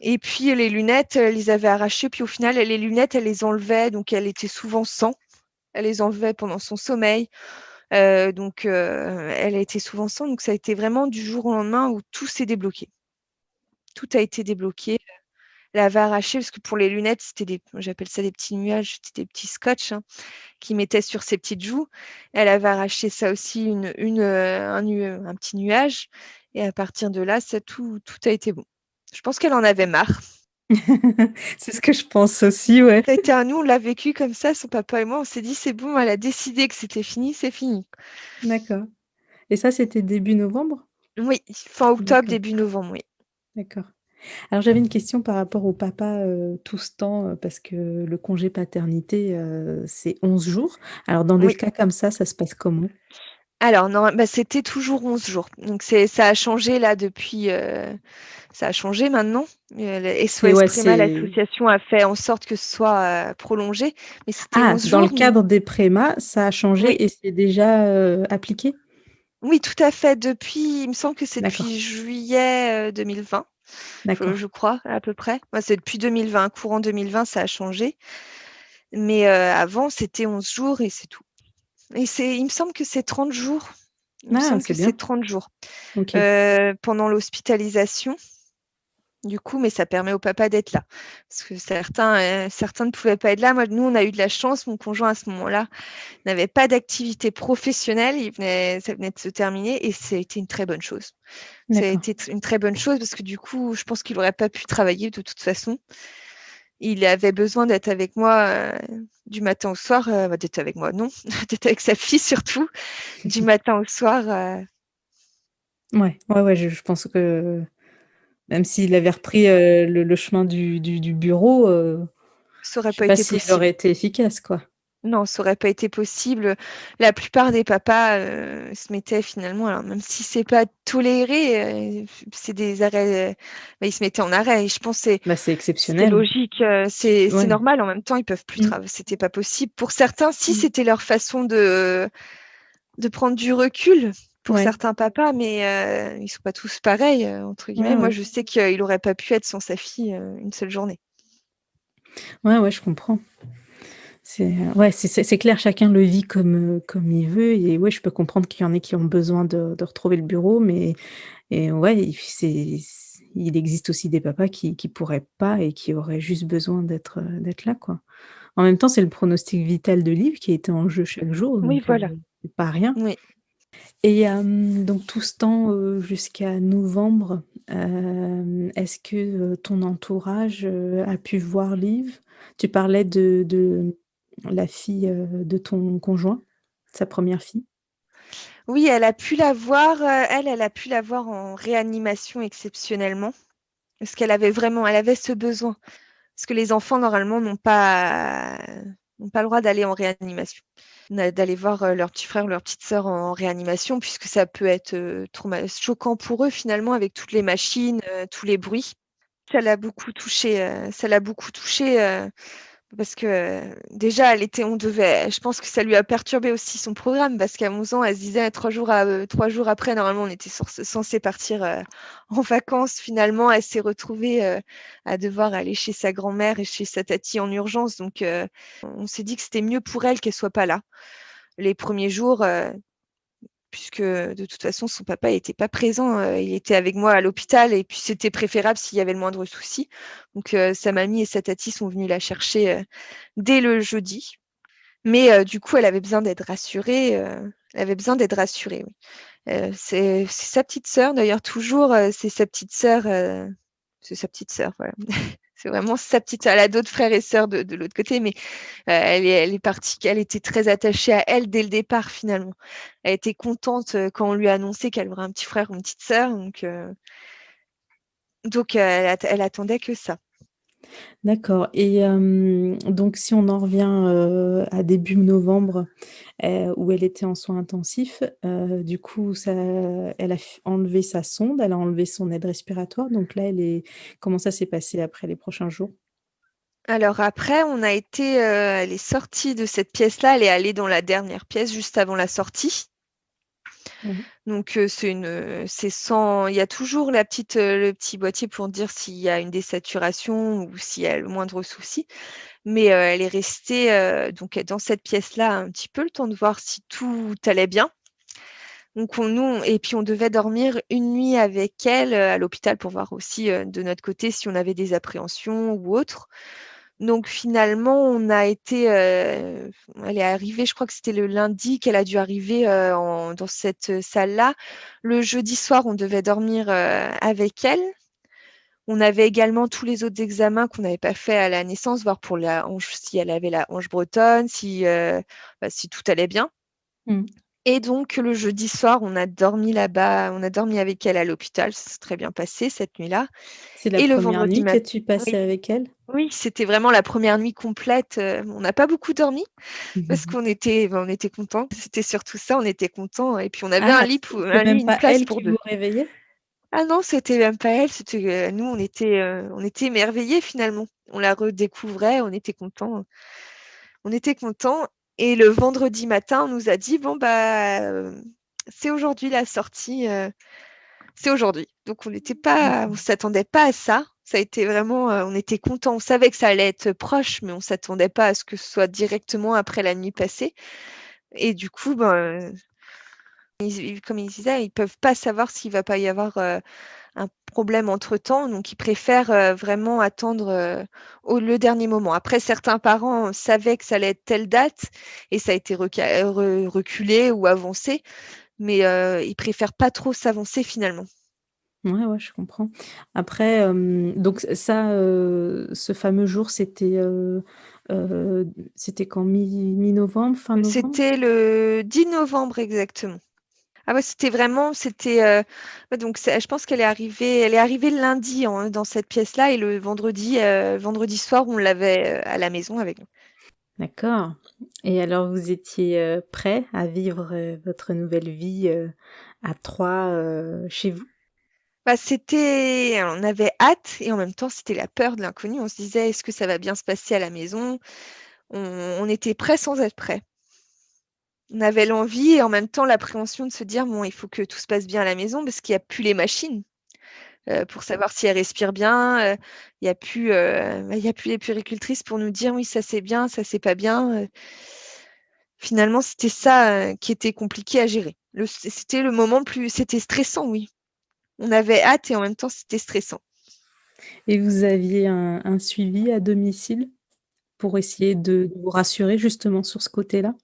Et puis les lunettes, elle les avait arrachées, puis au final, les lunettes, elle les enlevait, donc elle était souvent sans. Elle les enlevait pendant son sommeil, donc elle était souvent sans, donc ça a été vraiment du jour au lendemain où tout s'est débloqué. Tout a été débloqué. Elle avait arraché, parce que pour les lunettes, j'appelle ça des petits nuages, c'était des petits scotch, hein, qui mettait sur ses petites joues. Elle avait arraché ça aussi, un petit nuage. Et à partir de là, tout a été bon. Je pense qu'elle en avait marre. C'est ce que je pense aussi, ouais. Ça a été nous, on l'a vécu comme ça, son papa et moi, on s'est dit, c'est bon, elle a décidé que c'était fini, c'est fini. D'accord. Et ça, c'était début novembre? Oui, fin octobre, D'accord, début novembre, oui. d'accord. Alors j'avais une question par rapport au papa, tout ce temps, parce que le congé paternité, c'est 11 jours. Alors dans des Oui. cas comme ça se passe comment? Alors, non, bah, c'était toujours 11 jours. Donc, ça a changé là depuis. Ça a changé maintenant. Le C'est SOS ouais, Préma, c'est l'association, a fait en sorte que ce soit prolongé. Mais c'était ah, 11 dans le jours. cadre des prémas, ça a Oui, changé et c'est déjà, appliqué? oui, tout à fait. Il me semble que c'est D'accord, depuis juillet 2020, je d'accord, crois, à peu près. Moi, c'est depuis 2020. Courant 2020, ça a changé. Mais avant, c'était 11 jours et c'est tout. Et il me semble que c'est 30 jours. Il me ah, semble que c'est c'est bien. 30 jours. OK. Pendant l'hospitalisation, du coup, mais ça permet au papa d'être là. Parce que certains ne pouvaient pas être là. Nous, on a eu de la chance. Mon conjoint, à ce moment-là, n'avait pas d'activité professionnelle. Ça venait de se terminer et ça a été une très bonne chose. Ça a D'accord, été une très bonne chose parce que du coup, je pense qu'il n'aurait pas pu travailler de toute façon. Il avait besoin d'être avec moi du matin au soir. D'être avec moi, non, d'être avec sa fille surtout, du matin au soir. ouais, ouais, ouais, je pense que même s'il avait repris, le chemin du bureau, Ça n'aurait je sais pas pas été s'il possible. aurait été efficace, quoi. Non, ça aurait pas été possible. La plupart des papas se mettaient finalement, alors même si c'est pas toléré, c'est des arrêts, bah, ils se mettaient en arrêt. Et je pense que Bah, c'est c'est exceptionnel. logique, c'est Ouais. normal. En même temps, ils peuvent plus Mmh. travailler. C'était pas possible. Pour certains, si Mmh. c'était leur façon de prendre du recul. Pour Ouais. certains papas, mais ils sont pas tous pareils, entre Ouais, guillemets. Moi, ouais. je sais qu'il aurait pas pu être sans sa fille une seule journée. Ouais, ouais, je comprends. Ouais, c'est clair, chacun le vit comme il veut et ouais, je peux comprendre qu'il y en ait qui ont besoin de retrouver le bureau, mais et ouais, il existe aussi des papas qui pourraient pas et qui auraient juste besoin d'être là, quoi. En même temps, c'est le pronostic vital de Liv qui était en jeu chaque jour, Oui, donc voilà. c'est pas rien Oui. et donc tout ce temps, jusqu'à novembre, est-ce que, ton entourage, a pu voir Liv? Tu parlais de la fille, de ton conjoint, sa première fille? Oui, elle a pu la voir, elle a pu la voir en réanimation exceptionnellement, parce elle avait ce besoin. Parce que les enfants, normalement, n'ont pas le droit d'aller en réanimation, d'aller voir leur petit frère ou leur petite sœur en réanimation, puisque ça peut être choquant pour eux, finalement, avec toutes les machines, tous les bruits. Ça l'a beaucoup touché. Parce que déjà, je pense que ça lui a perturbé aussi son programme parce qu'à 11 ans, elle se disait 3 jours après, normalement, on était censé partir en vacances. Finalement, elle s'est retrouvée à devoir aller chez sa grand-mère et chez sa tati en urgence. Donc, on s'est dit que c'était mieux pour elle qu'elle soit pas là les premiers jours, puisque de toute façon, son papa n'était pas présent. Il était avec moi à l'hôpital et puis c'était préférable s'il y avait le moindre souci. Donc, sa mamie et sa tati sont venues la chercher dès le jeudi. Mais du coup, elle avait besoin d'être rassurée. Elle avait besoin d'être rassurée, oui. C'est sa petite sœur, d'ailleurs, toujours, c'est sa petite sœur, voilà. C'est vraiment sa petite sœur. Elle a d'autres frères et sœurs de l'autre côté, mais elle est partie, elle était très attachée à elle dès le départ, finalement. Elle était contente quand on lui a annoncé qu'elle aurait un petit frère ou une petite sœur. Donc elle attendait que ça. D'accord et donc si on en revient, à début novembre, où elle était en soins intensifs, du coup ça elle a enlevé sa sonde, elle a enlevé son aide respiratoire, donc là comment ça s'est passé après les prochains jours? Alors après, elle est sortie de cette pièce-là, elle est allée dans la dernière pièce juste avant la sortie. Ouais. Donc c'est sans, il y a toujours le petit boîtier pour dire s'il y a une désaturation ou s'il y a le moindre souci. Mais elle est restée donc dans cette pièce-là un petit peu le temps de voir si tout allait bien. Donc, et puis on devait dormir une nuit avec elle à l'hôpital pour voir aussi de notre côté si on avait des appréhensions ou autre. Donc finalement, elle est arrivée, je crois que c'était le lundi qu'elle a dû arriver dans cette salle-là. Le jeudi soir, on devait dormir avec elle. On avait également tous les autres examens qu'on n'avait pas fait à la naissance, voir pour la hanche, si elle avait la hanche bretonne, si tout allait bien. Mm. Et donc, le jeudi soir, on a dormi là-bas, on a dormi avec elle à l'hôpital. Ça s'est très bien passé cette nuit-là. C'est la Et le première vendredi nuit que matin, tu passais oui, avec elle? oui, c'était vraiment la première nuit complète. On n'a pas beaucoup dormi parce on était contents. C'était surtout ça, on était contents. Et puis, on avait Ah, c'est un lit, même une pas place elle pour qui deux. vous réveillait? Ah non, c'était même pas elle. Nous, on était émerveillés finalement. On la redécouvrait, on était contents. On était contents. Et le vendredi matin, on nous a dit, bon, bah, c'est aujourd'hui la sortie. C'est aujourd'hui. Donc, on s'attendait pas à ça. Ça a été vraiment, on était contents. On savait que ça allait être proche, mais on s'attendait pas à ce que ce soit directement après la nuit passée. Et du coup, ben, comme ils disaient, ils peuvent pas savoir s'il va pas y avoir un problème entre-temps. Donc, ils préfèrent vraiment attendre le dernier moment. Après, certains parents savaient que ça allait être telle date et ça a été reculé ou avancé, mais ils préfèrent pas trop s'avancer finalement. Ouais, ouais, je comprends. Après, donc ça, ce fameux jour, c'était quand mi-novembre, fin novembre? C'était le 10 novembre exactement. Ah ouais, ouais, donc je pense elle est arrivée le lundi dans cette pièce-là et le vendredi soir, on l'avait à la maison avec nous. D'accord. Et alors, vous étiez prêt à vivre votre nouvelle vie à trois chez vous? Bah, on avait hâte et en même temps, c'était la peur de l'inconnu. On se disait, est-ce que ça va bien se passer à la maison? On était prêt sans être prêt. On avait l'envie et en même temps l'appréhension de se dire, bon, il faut que tout se passe bien à la maison parce qu'il n'y a plus les machines pour savoir si elle respire bien. Il y a plus les puéricultrices pour nous dire, oui, ça c'est bien, ça c'est pas bien. Finalement, c'était ça qui était compliqué à gérer. C'était le moment c'était stressant, oui. On avait hâte et en même temps, c'était stressant. Et vous aviez un suivi à domicile pour essayer de vous rassurer justement sur ce côté-là?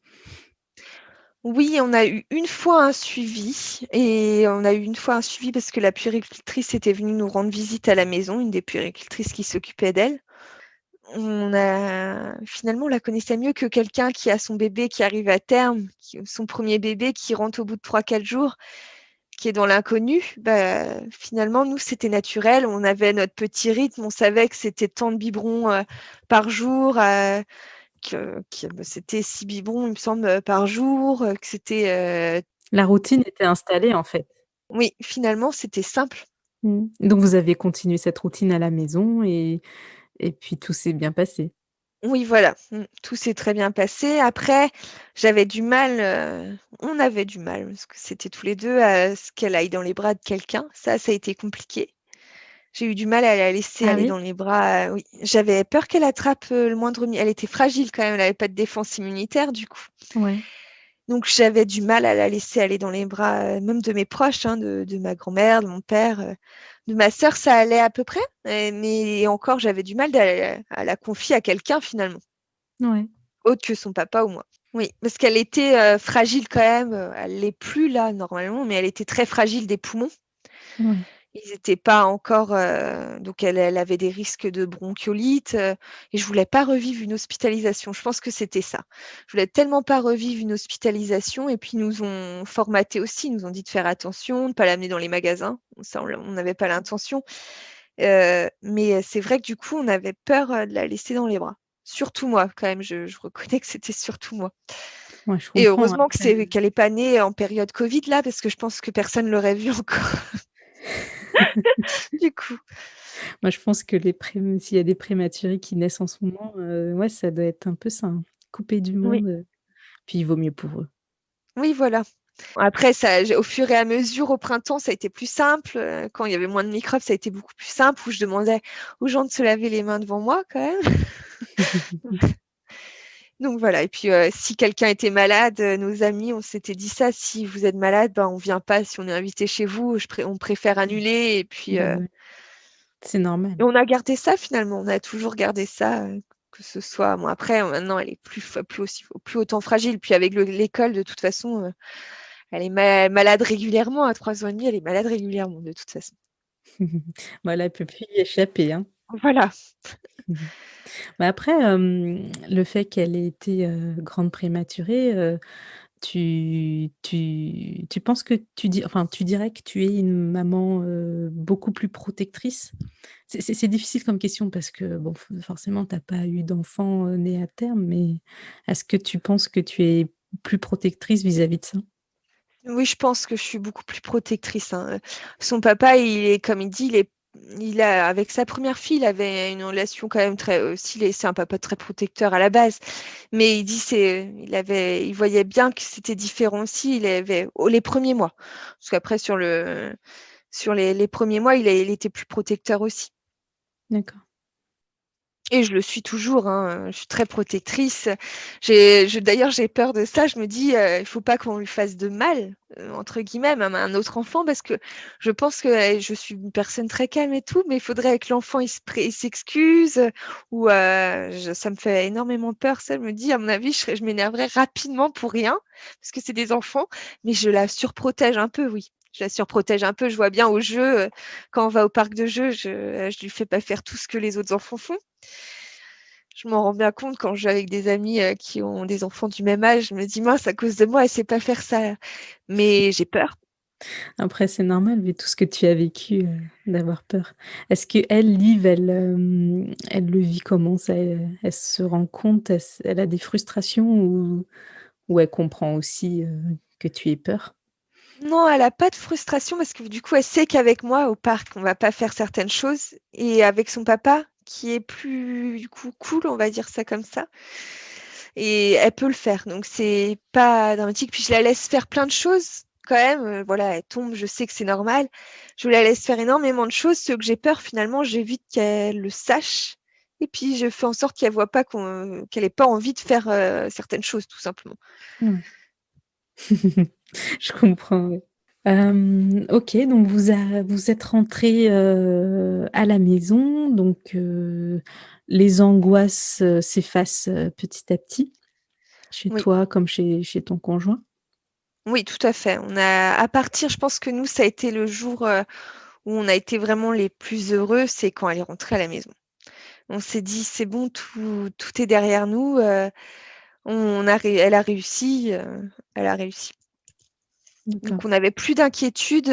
Oui, on a eu une fois un suivi et on a eu une fois un suivi parce que la puéricultrice était venue nous rendre visite à la maison, une des puéricultrices qui s'occupait d'elle. Finalement, on la connaissait mieux que quelqu'un qui a son bébé qui arrive à terme, son premier bébé qui rentre au bout de 3, 4 jours, qui est dans l'inconnu. Bah, finalement, nous, c'était naturel. On avait notre petit rythme. On savait que c'était tant de biberons par jour, c'était 6 biberons, il me semble, par jour, que c'était. La routine était installée en fait. Oui, finalement, c'était simple. Mmh. Donc vous avez continué cette routine à la maison et puis tout s'est bien passé? Oui, voilà, tout s'est très bien passé. Après, j'avais du mal, on avait du mal, parce que c'était tous les 2 à ce qu'elle aille dans les bras de quelqu'un. Ça a été compliqué. J'ai eu du mal à la laisser Ah aller oui? dans les bras, oui. J'avais peur qu'elle attrape, le moindre elle était fragile quand même, elle avait pas de défense immunitaire du coup. Ouais. Donc j'avais du mal à la laisser aller dans les bras, même de mes proches, hein, de ma grand-mère, de mon père, de ma sœur, ça allait à peu près, mais encore j'avais du mal à la confier à quelqu'un finalement, Ouais. autre que son papa ou moi. Oui, parce qu'elle était, fragile quand même, elle l'est plus là normalement, mais elle était très fragile des poumons. Ouais. Ils étaient pas encore, donc elle avait des risques de bronchiolite, et je voulais pas revivre une hospitalisation. Je pense que c'était ça. Je voulais tellement pas revivre une hospitalisation et puis ils nous ont formaté aussi. Ils nous ont dit de faire attention, de pas l'amener dans les magasins. Ça, on n'avait pas l'intention. Mais c'est vrai que du coup, on avait peur, de la laisser dans les bras. Surtout moi quand même, je reconnais que c'était surtout moi. Ouais, je Et comprends heureusement après. qu'elle est pas née en période covid là, parce que je pense que personne l'aurait vue encore du coup. Moi, je pense que s'il y a des prématurés qui naissent en ce moment, ouais, ça doit être un peu ça, hein, coupés du Oui. monde, puis il vaut mieux pour eux. Oui, voilà. Après, au fur et à mesure, au printemps, ça a été plus simple. Quand il y avait moins de microbes, ça a été beaucoup plus simple, où je demandais aux gens de se laver les mains devant moi, quand même. Donc voilà. Et puis si quelqu'un était malade, nos amis, on s'était dit ça, si vous êtes malade, ben, on vient pas. Si on est invité chez vous, on préfère annuler. Et puis Bah ouais, c'est normal. et on a gardé ça finalement. On a toujours gardé ça, que ce soit. Bon, après, maintenant, elle est plus autant fragile. Puis avec l'école, de toute façon, elle est malade régulièrement. À 3 ans et demi, elle est malade régulièrement, de toute façon. Voilà, elle peut plus y échapper, hein. Voilà. Mais après, le fait qu'elle ait été, grande prématurée, tu penses que tu dirais que tu es une maman, beaucoup plus protectrice? C'est difficile comme question parce que bon, forcément tu as pas eu d'enfant, né à terme, mais est-ce que tu penses que tu es plus protectrice vis-à-vis de ça? Oui, je pense que je suis beaucoup plus protectrice, hein. Son papa, il est, comme il dit, il a, avec sa première fille, il avait une relation quand même très, c'est un papa très protecteur à la base, mais il dit il voyait bien que c'était différent aussi. Il avait les premiers mois, parce qu'après sur les premiers mois, il était plus protecteur aussi. D'accord. Et je le suis toujours, hein, je suis très protectrice. D'ailleurs, j'ai peur de ça. Je me dis, il faut pas qu'on lui fasse de mal, entre guillemets, même à un autre enfant, parce que je pense que je suis une personne très calme et tout, mais il faudrait que l'enfant il s'excuse, ou ça me fait énormément peur. Ça, je me dis, à mon avis, je m'énerverais rapidement pour rien, parce que c'est des enfants, mais je la surprotège un peu, oui. Je la surprotège un peu. Je vois bien au jeu, quand on va au parc de jeux, je lui fais pas faire tout ce que les autres enfants font. Je m'en rends bien compte quand je vais avec des amis qui ont des enfants du même âge. Je me dis, mince, à cause de moi, elle sait pas faire ça. Mais j'ai peur. Après, c'est normal vu tout ce que tu as vécu, d'avoir peur. Est-ce qu'elle, Liv, elle le vit comment ça? Elle se rend compte? Elle a des frustrations ou elle comprend aussi, que tu aies peur? Non, elle a pas de frustration parce que du coup, elle sait qu'avec moi, au parc, on va pas faire certaines choses. Et avec son papa, qui est plus, du coup, cool, on va dire ça comme ça. Et elle peut le faire. Donc, c'est pas dramatique. Puis, je la laisse faire plein de choses quand même. Voilà, elle tombe, je sais que c'est normal. Je la laisse faire énormément de choses. Ce que j'ai peur, finalement, j'évite qu'elle le sache. Et puis, je fais en sorte qu'elle voit pas qu'elle ait pas envie de faire certaines choses, tout simplement. Ouais. Je comprends, ouais. OK, donc vous êtes rentrés, à la maison, donc les angoisses, s'effacent, petit à petit, chez Oui. toi comme chez ton conjoint? Oui, tout à fait. Je pense que nous, ça a été le jour où on a été vraiment les plus heureux, c'est quand elle est rentrée à la maison. On s'est dit, c'est bon, tout est derrière nous. Elle a réussi. Elle a réussi. D'accord. Donc, on n'avait plus d'inquiétude.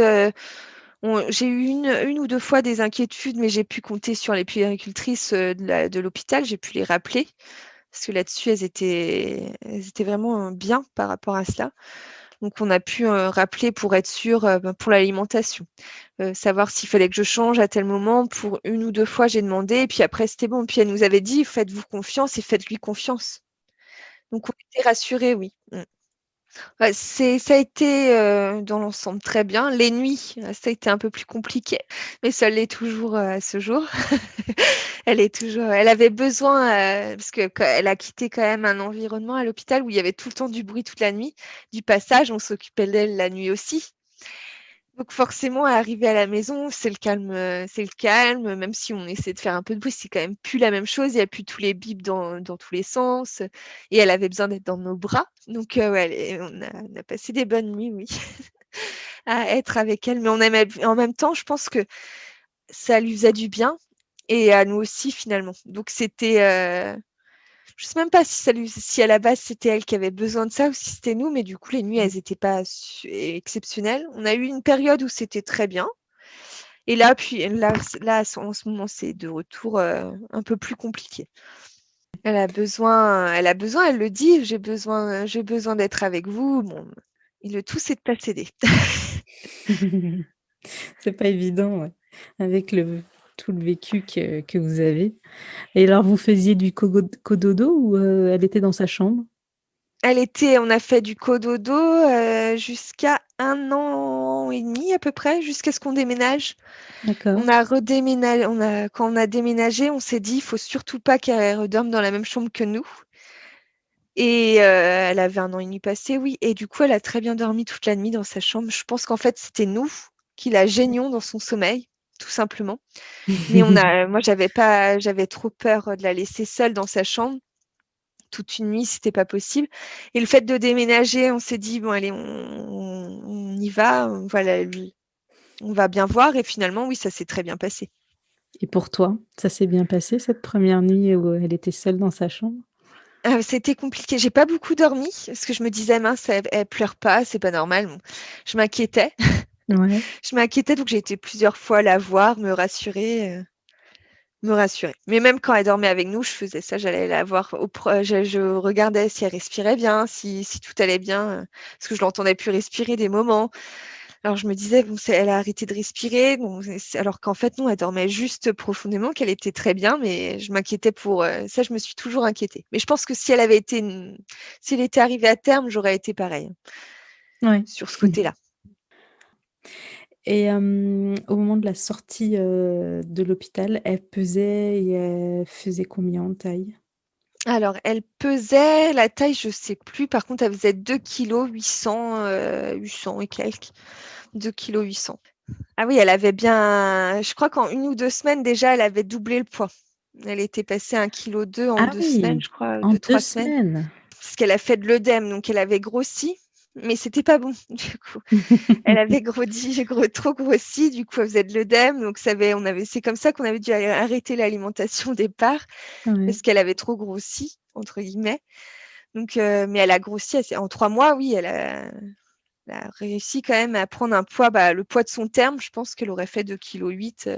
J'ai eu une ou deux fois des inquiétudes, mais j'ai pu compter sur les puéricultrices de l'hôpital. J'ai pu les rappeler. Parce que là-dessus, elles étaient vraiment bien par rapport à cela. Donc, on a pu rappeler pour être sûr pour l'alimentation. Savoir s'il fallait que je change à tel moment. Pour une ou deux fois, j'ai demandé. Et puis après, c'était bon. Puis elle nous avait dit, faites-vous confiance et faites-lui confiance. Donc, on était rassurés, oui. Ouais, ça a été dans l'ensemble très bien. Les nuits, ça a été un peu plus compliqué, mais ça l'est toujours à ce jour. Elle avait besoin, parce que elle a quitté quand même un environnement à l'hôpital où il y avait tout le temps du bruit toute la nuit. Du passage, on s'occupait d'elle la nuit aussi. Donc forcément, arriver à la maison, c'est le calme, même si on essaie de faire un peu de bruit, c'est quand même plus la même chose. Il n'y a plus tous les bips dans tous les sens. Et elle avait besoin d'être dans nos bras. Donc ouais, on a passé des bonnes nuits, oui, à être avec elle. Mais on aimait, en même temps, je pense que ça lui faisait du bien et à nous aussi finalement. Donc je sais même pas si à la base c'était elle qui avait besoin de ça ou si c'était nous, mais du coup les nuits elles n'étaient pas exceptionnelles. On a eu une période où c'était très bien. Et là, en ce moment, c'est de retour un peu plus compliqué. Elle le dit, j'ai besoin d'être avec vous. Bon, et le tout, c'est de pas céder. C'est pas évident, ouais, avec tout le vécu que vous avez. Et alors vous faisiez du cododo ou elle était dans sa chambre? On a fait du cododo jusqu'à 1 an et demi à peu près, jusqu'à ce qu'on déménage. D'accord. On a redéménagé, quand on a déménagé, on s'est dit, il faut surtout pas qu'elle redorme dans la même chambre que nous. Et elle avait 1 an et demi passé, oui. Et du coup, elle a très bien dormi toute la nuit dans sa chambre. Je pense qu'en fait, c'était nous qui la gênions dans son sommeil, tout simplement. Mais moi, j'avais trop peur de la laisser seule dans sa chambre toute une nuit, c'était pas possible. Et le fait de déménager, on s'est dit, bon, allez, on y va, on va bien voir. Et finalement, oui, ça s'est très bien passé. Et pour toi, ça s'est bien passé cette première nuit où elle était seule dans sa chambre? C'était compliqué. J'ai pas beaucoup dormi parce que je me disais, mince, elle pleure pas, c'est pas normal. Bon, je m'inquiétais. Ouais. Je m'inquiétais, donc j'ai été plusieurs fois la voir, me rassurer, me rassurer. Mais même quand elle dormait avec nous, je faisais ça, j'allais la voir je regardais si elle respirait bien, si tout allait bien, parce que je l'entendais plus respirer des moments. Alors je me disais, bon, elle a arrêté de respirer, bon, alors qu'en fait, non, elle dormait juste profondément, qu'elle était très bien, mais je m'inquiétais pour ça, je me suis toujours inquiétée. Mais je pense que si elle était arrivée à terme, j'aurais été pareille Ouais. sur ce côté-là. Et au moment de la sortie, de l'hôpital, elle pesait et elle faisait combien en taille? Alors, elle pesait la taille, je sais plus. Par contre, elle faisait 2 kilos 800, 800 et quelques. 2 kilos 800. Ah oui, elle avait bien. Je crois qu'en 1 ou 2 semaines déjà, elle avait doublé le poids. Elle était passée à 1,2 kg en Ah 2 semaines, oui! je crois, En 2 2, 3 semaines. semaines? Parce qu'elle a fait de l'œdème, donc elle avait grossi, mais c'était pas bon, du coup. Elle avait trop grossi, du coup, elle faisait de l'œdème. Donc, c'est comme ça qu'on avait dû arrêter l'alimentation au départ, Ouais, parce qu'elle avait trop grossi, entre guillemets. Donc, mais elle a grossi en 3 mois, oui, elle a réussi quand même à prendre un poids, le poids de son terme. Je pense qu'elle aurait fait 2,8 kg à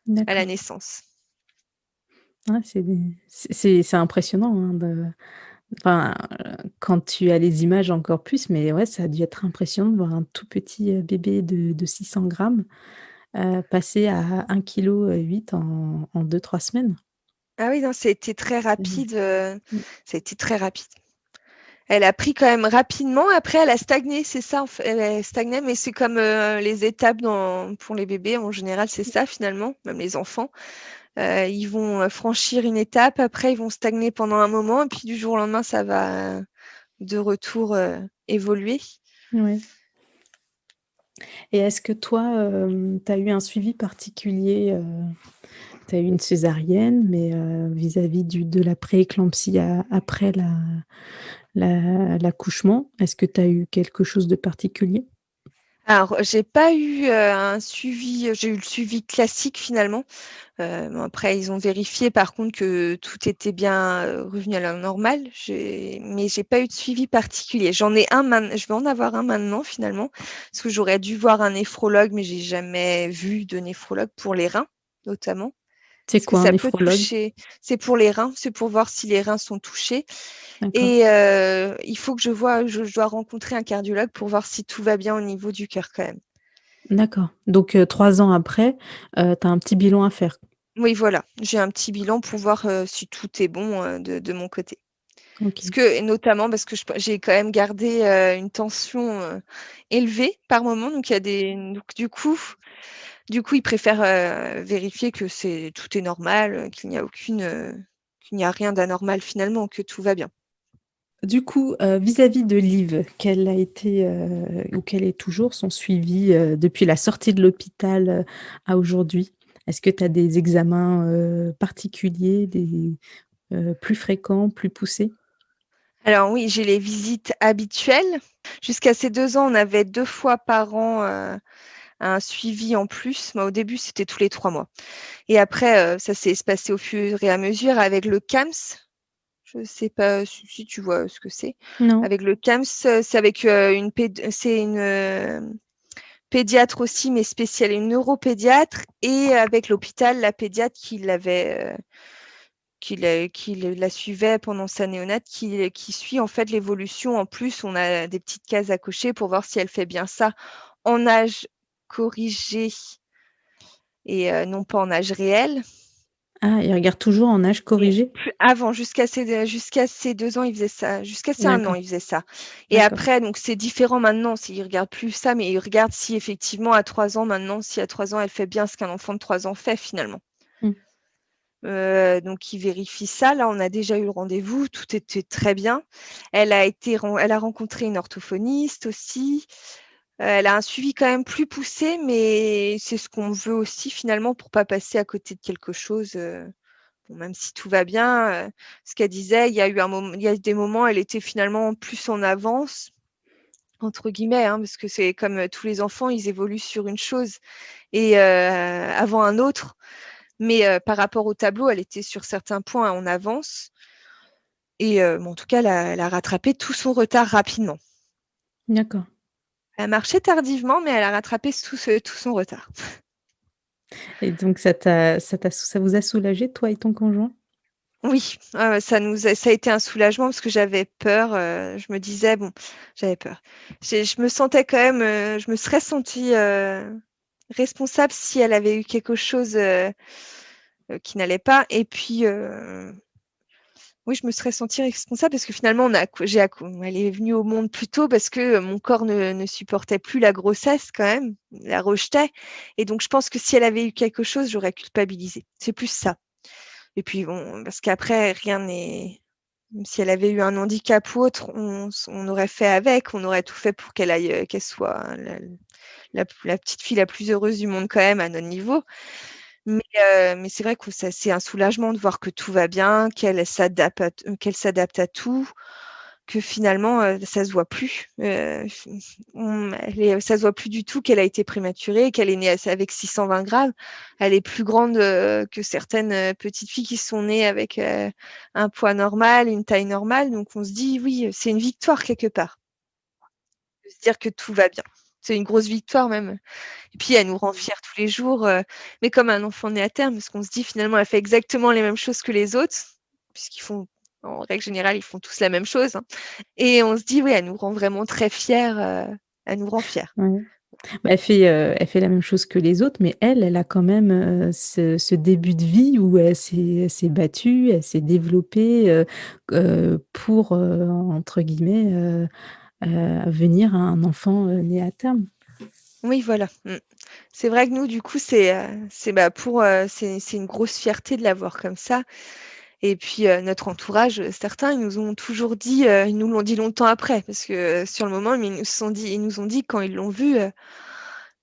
la d'accord. naissance. Ouais, c'est impressionnant, hein, enfin, quand tu as les images encore plus, mais ouais, ça a dû être impressionnant de voir un tout petit, bébé de 600 grammes, passer à 1,8 kg en 2-3 semaines. Ah oui, non, ça a été très C'est rapide. mmh, Ça a été très rapide. Elle a pris quand même rapidement. Après, elle a stagné, c'est ça. Elle a stagné, mais c'est comme les étapes pour les bébés. En général, c'est ça finalement, même les enfants. Ils vont franchir une étape, après ils vont stagner pendant un moment, et puis du jour au lendemain, ça va de retour évoluer. ouais. Et est-ce que toi, tu as eu un suivi particulier, tu as eu une césarienne, mais vis-à-vis de la prééclampsie après l'accouchement, est-ce que tu as eu quelque chose de particulier? Alors, j'ai pas eu un suivi, j'ai eu le suivi classique finalement. Bon, après, ils ont vérifié par contre que tout était bien revenu à la normale. Mais j'ai pas eu de suivi particulier. Je vais en avoir un maintenant finalement, parce que j'aurais dû voir un néphrologue, mais j'ai jamais vu de néphrologue pour les reins, notamment. C'est Parce que quoi un ça peut néphrologue? toucher. C'est pour les reins, c'est pour voir si les reins sont touchés. D'accord, Et il faut que je dois rencontrer un cardiologue pour voir si tout va bien au niveau du cœur quand même. d'accord. Donc 3 ans après, tu as un petit bilan à faire? Oui, voilà, j'ai un petit bilan pour voir si tout est bon de mon côté. OK. Et notamment parce que j'ai quand même gardé une tension élevée par moment. Donc, donc, du coup, ils préfèrent vérifier que tout est normal, qu'il n'y a rien d'anormal finalement, que tout va bien. Du coup, vis-à-vis de Liv, quel a été, ou quel est toujours son suivi, depuis la sortie de l'hôpital, à aujourd'hui? Est-ce que tu as des examens, particuliers, plus fréquents, plus poussés? Alors oui, j'ai les visites habituelles. Jusqu'à ces 2 ans, on avait 2 fois par an un suivi en plus. Moi, au début, c'était tous les 3 mois. Et après, ça s'est espacé au fur et à mesure avec le CAMS. Je ne sais pas si tu vois ce que c'est. Non? Avec le CAMS, c'est avec une pédiatre aussi, mais spéciale, une neuropédiatre, et avec l'hôpital, la pédiatre qui la suivait pendant sa néonate, qui suit en fait l'évolution. En plus, on a des petites cases à cocher pour voir si elle fait bien ça en âge corrigé et non pas en âge réel. Ah, il regarde toujours en âge Et corrigé? avant, jusqu'à ses 2 ans, il faisait ça. Jusqu'à ses 1 an, D'accord, il faisait ça. Et d'accord. après, donc c'est différent maintenant. Il regarde plus ça, mais il regarde si effectivement à 3 ans maintenant, si à 3 ans elle fait bien ce qu'un enfant de 3 ans fait finalement. Mmh. Donc, il vérifie ça. Là, on a déjà eu le rendez-vous. Tout était très bien. Elle a rencontré une orthophoniste aussi. Elle a un suivi quand même plus poussé, mais c'est ce qu'on veut aussi finalement pour pas passer à côté de quelque chose. Bon, même si tout va bien, ce qu'elle disait, il y a des moments, elle était finalement plus en avance, entre guillemets, hein, parce que c'est comme tous les enfants, ils évoluent sur une chose et avant un autre. Mais par rapport au tableau, elle était sur certains points en avance. Et bon, en tout cas, elle a rattrapé tout son retard rapidement. D'accord. Elle marchait tardivement, mais elle a rattrapé tout son retard. Et donc ça vous a soulagé, toi et ton conjoint? Oui, ça a été un soulagement parce que j'avais peur. Je me disais, bon, j'avais peur. Je me sentais quand même, je me serais sentie responsable si elle avait eu quelque chose qui n'allait pas. Et puis, oui, je me serais sentie responsable parce que finalement, elle est venue au monde plus tôt parce que mon corps ne supportait plus la grossesse quand même, la rejetait. Et donc, je pense que si elle avait eu quelque chose, j'aurais culpabilisé. C'est plus ça. Et puis, bon, parce qu'après, rien n'est. Même si elle avait eu un handicap ou autre, on aurait fait avec, on aurait tout fait pour qu'elle soit la petite fille la plus heureuse du monde quand même à notre niveau. Mais c'est vrai que c'est un soulagement de voir que tout va bien, qu'elle s'adapte à tout, que finalement, ça se voit plus. Ça se voit plus du tout qu'elle a été prématurée, qu'elle est née avec 620 grammes. Elle est plus grande que certaines petites filles qui sont nées avec un poids normal, une taille normale. Donc on se dit, oui, c'est une victoire quelque part, de se dire que tout va bien. C'est une grosse victoire même. Et puis, elle nous rend fiers tous les jours, mais comme un enfant né à terme, parce qu'on se dit finalement, elle fait exactement les mêmes choses que les autres, puisqu'ils font, en règle générale, ils font tous la même chose, hein. Et on se dit, oui, elle nous rend vraiment très fiers, elle nous rend fiers. Ouais. Bah, elle fait la même chose que les autres, mais elle a quand même, ce début de vie où elle s'est battue, elle s'est développée, pour, entre guillemets, «venir à un enfant, né à terme». Oui, voilà. C'est vrai que nous, du coup, c'est une grosse fierté de l'avoir comme ça. Et puis, notre entourage, certains, ils nous ont toujours dit, ils nous l'ont dit longtemps après, parce que sur le moment, ils nous ont dit quand ils l'ont vue,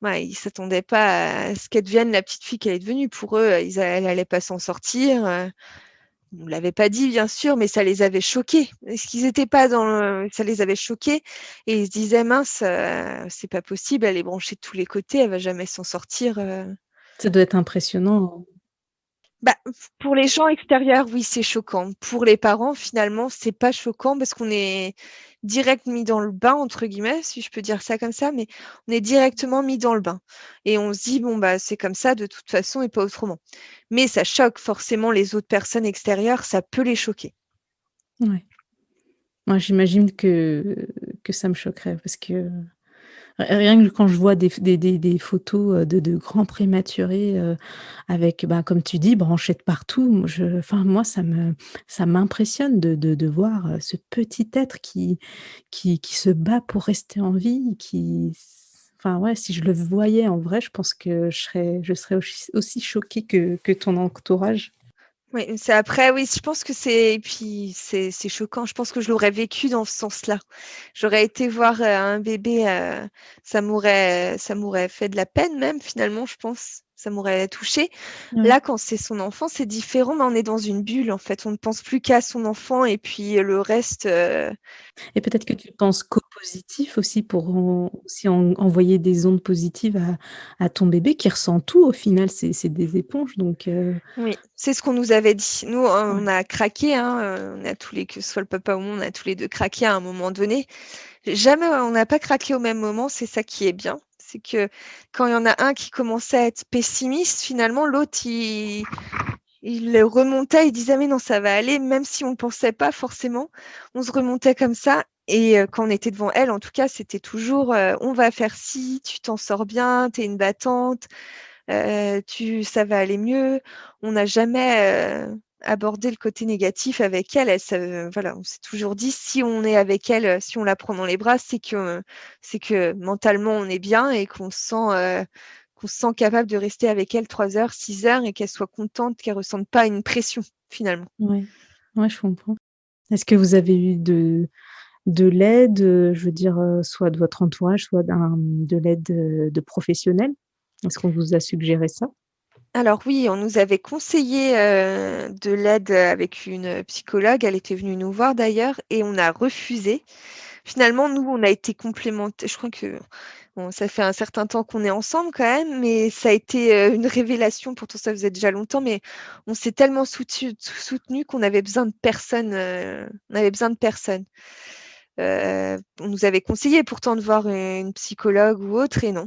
ouais, ils s'attendaient pas à ce qu'elle devienne la petite fille qu'elle est devenue. Pour eux, elle allait pas s'en sortir. On ne l'avait pas dit, bien sûr, mais ça les avait choqués. Est-ce qu'ils étaient pas ça les avait choqués et ils se disaient: «Mince, c'est pas possible, elle est branchée de tous les côtés, elle va jamais s'en sortir». Ça doit être impressionnant. Bah, pour les gens extérieurs, oui, c'est choquant. Pour les parents, finalement, c'est pas choquant parce qu'on est direct mis dans le bain, entre guillemets, si je peux dire ça comme ça, mais on est directement mis dans le bain. Et on se dit, bon, bah, c'est comme ça de toute façon et pas autrement. Mais ça choque forcément les autres personnes extérieures, ça peut les choquer. Ouais. Moi, j'imagine que ça me choquerait parce que rien que quand je vois des photos, de grands prématurés, avec, bah, comme tu dis, branchés de partout, moi, ça m'impressionne de voir, ce petit être qui se bat pour rester en vie, enfin, ouais, si je le voyais en vrai, je pense que je serais aussi choquée que ton entourage. Oui, c'est après, oui, je pense que c'est et puis c'est choquant. Je pense que je l'aurais vécu dans ce sens-là. J'aurais été voir, un bébé, ça m'aurait fait de la peine même finalement, je pense. Ça m'aurait touchée. Ouais. Là, quand c'est son enfant, c'est différent, mais on est dans une bulle, en fait. On ne pense plus qu'à son enfant et puis le reste, Et peut-être que tu penses qu'au positif aussi pour aussi envoyer des ondes positives à ton bébé qui ressent tout au final, c'est des éponges donc oui, c'est ce qu'on nous avait dit. Nous, on ouais. a craqué, hein, on a tous les que ce soit le papa ou moi, on a tous les 2 craqué à un moment donné. Jamais on n'a pas craqué au même moment, c'est ça qui est bien. C'est que quand il y en a un qui commençait à être pessimiste, finalement, l'autre, il le remontait, il disait: «Mais non, ça va aller», même si on ne pensait pas forcément. On se remontait comme ça et quand on était devant elle, en tout cas, c'était toujours, «On va faire ci, tu t'en sors bien, tu es une battante, ça va aller mieux». On n'a jamais, abordé le côté négatif avec elle. Voilà, on s'est toujours dit: «Si on est avec elle, si on la prend dans les bras, c'est que mentalement on est bien et qu'on se sent capable de rester avec elle 3 heures, 6 heures et qu'elle soit contente, qu'elle ressente pas une pression finalement. Ouais. Ouais, je comprends. Est-ce que vous avez eu de l'aide, je veux dire, soit de votre entourage, soit de l'aide, de professionnels? Est-ce qu'on vous a suggéré ça? Alors oui, on nous avait conseillé, de l'aide, avec une psychologue. Elle était venue nous voir d'ailleurs et on a refusé. Finalement, nous, on a été complémentés. Je crois que bon, ça fait un certain temps qu'on est ensemble quand même, mais ça a été, une révélation. Pourtant, ça faisait déjà longtemps, mais on s'est tellement soutenus qu'on avait besoin de personne, on avait besoin de personne. On nous avait conseillé pourtant de voir une psychologue ou autre et non.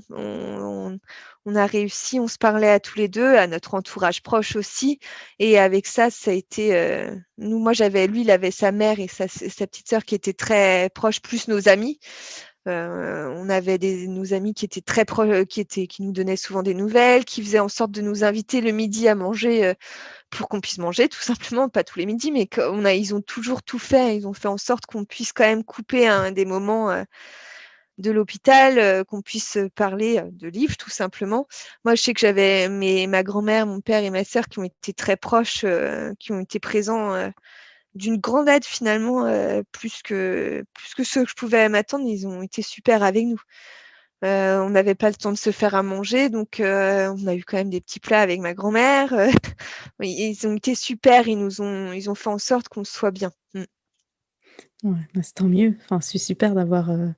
On a réussi, on se parlait à tous les 2, à notre entourage proche aussi et avec ça, ça a été, moi j'avais lui, il avait sa mère et sa petite sœur qui étaient très proches, plus nos amis. On avait nos amis qui étaient très proches, qui nous donnaient souvent des nouvelles, qui faisaient en sorte de nous inviter le midi à manger, pour qu'on puisse manger tout simplement, pas tous les midis, mais ils ont toujours tout fait. Ils ont fait en sorte qu'on puisse quand même couper des moments de l'hôpital, qu'on puisse parler de livres tout simplement. Moi, je sais que j'avais ma grand-mère, mon père et ma sœur qui ont été très proches, qui ont été présents d'une grande aide finalement, plus que ce que je pouvais m'attendre. Ils ont été super avec nous. On n'avait pas le temps de se faire à manger, donc on a eu quand même des petits plats avec ma grand-mère. Oui, ils ont été super, ils ont fait en sorte qu'on soit bien. Mmh. Ouais, bah, c'est tant mieux. Enfin, c'est super de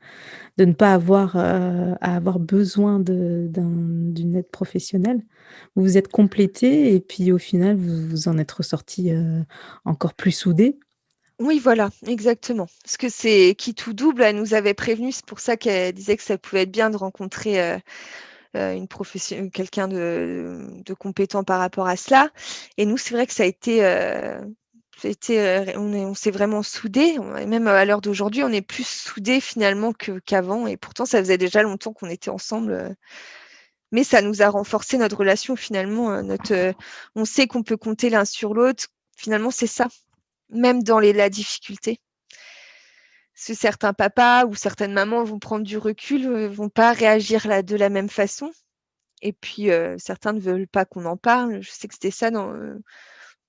ne pas avoir, à avoir besoin d'une aide professionnelle. Vous vous êtes complétés et puis au final, vous vous en êtes ressortis, encore plus soudés. Oui, voilà, exactement. Parce que c'est qui tout double, elle nous avait prévenus, c'est pour ça qu'elle disait que ça pouvait être bien de rencontrer, quelqu'un de compétent par rapport à cela et nous, c'est vrai que ça a été, on s'est vraiment soudés. Et même à l'heure d'aujourd'hui, on est plus soudés finalement qu'avant et pourtant ça faisait déjà longtemps qu'on était ensemble, mais ça nous a renforcé notre relation finalement, on sait qu'on peut compter l'un sur l'autre. Finalement, c'est ça, même dans la difficulté. Parce que certains papas ou certaines mamans vont prendre du recul, vont pas réagir de la même façon et puis, certains ne veulent pas qu'on en parle. Je sais que c'était ça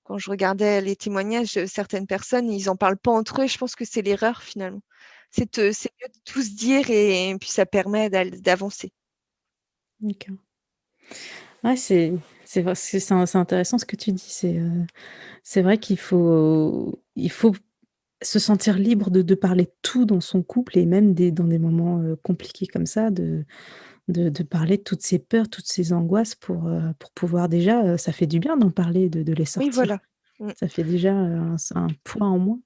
quand je regardais les témoignages, certaines personnes, ils en parlent pas entre eux et je pense que c'est l'erreur finalement. C'est mieux de tout se dire et puis ça permet d'avancer. D'accord. Ouais, c'est intéressant ce que tu dis. C'est vrai qu'il faut se sentir libre de parler de tout dans son couple et même dans des moments, compliqués comme ça, de parler de toutes ses peurs, toutes ses angoisses pour pouvoir déjà, ça fait du bien d'en parler, de les Oui, sortir. voilà. Mmh. Ça fait déjà, un poids en moins.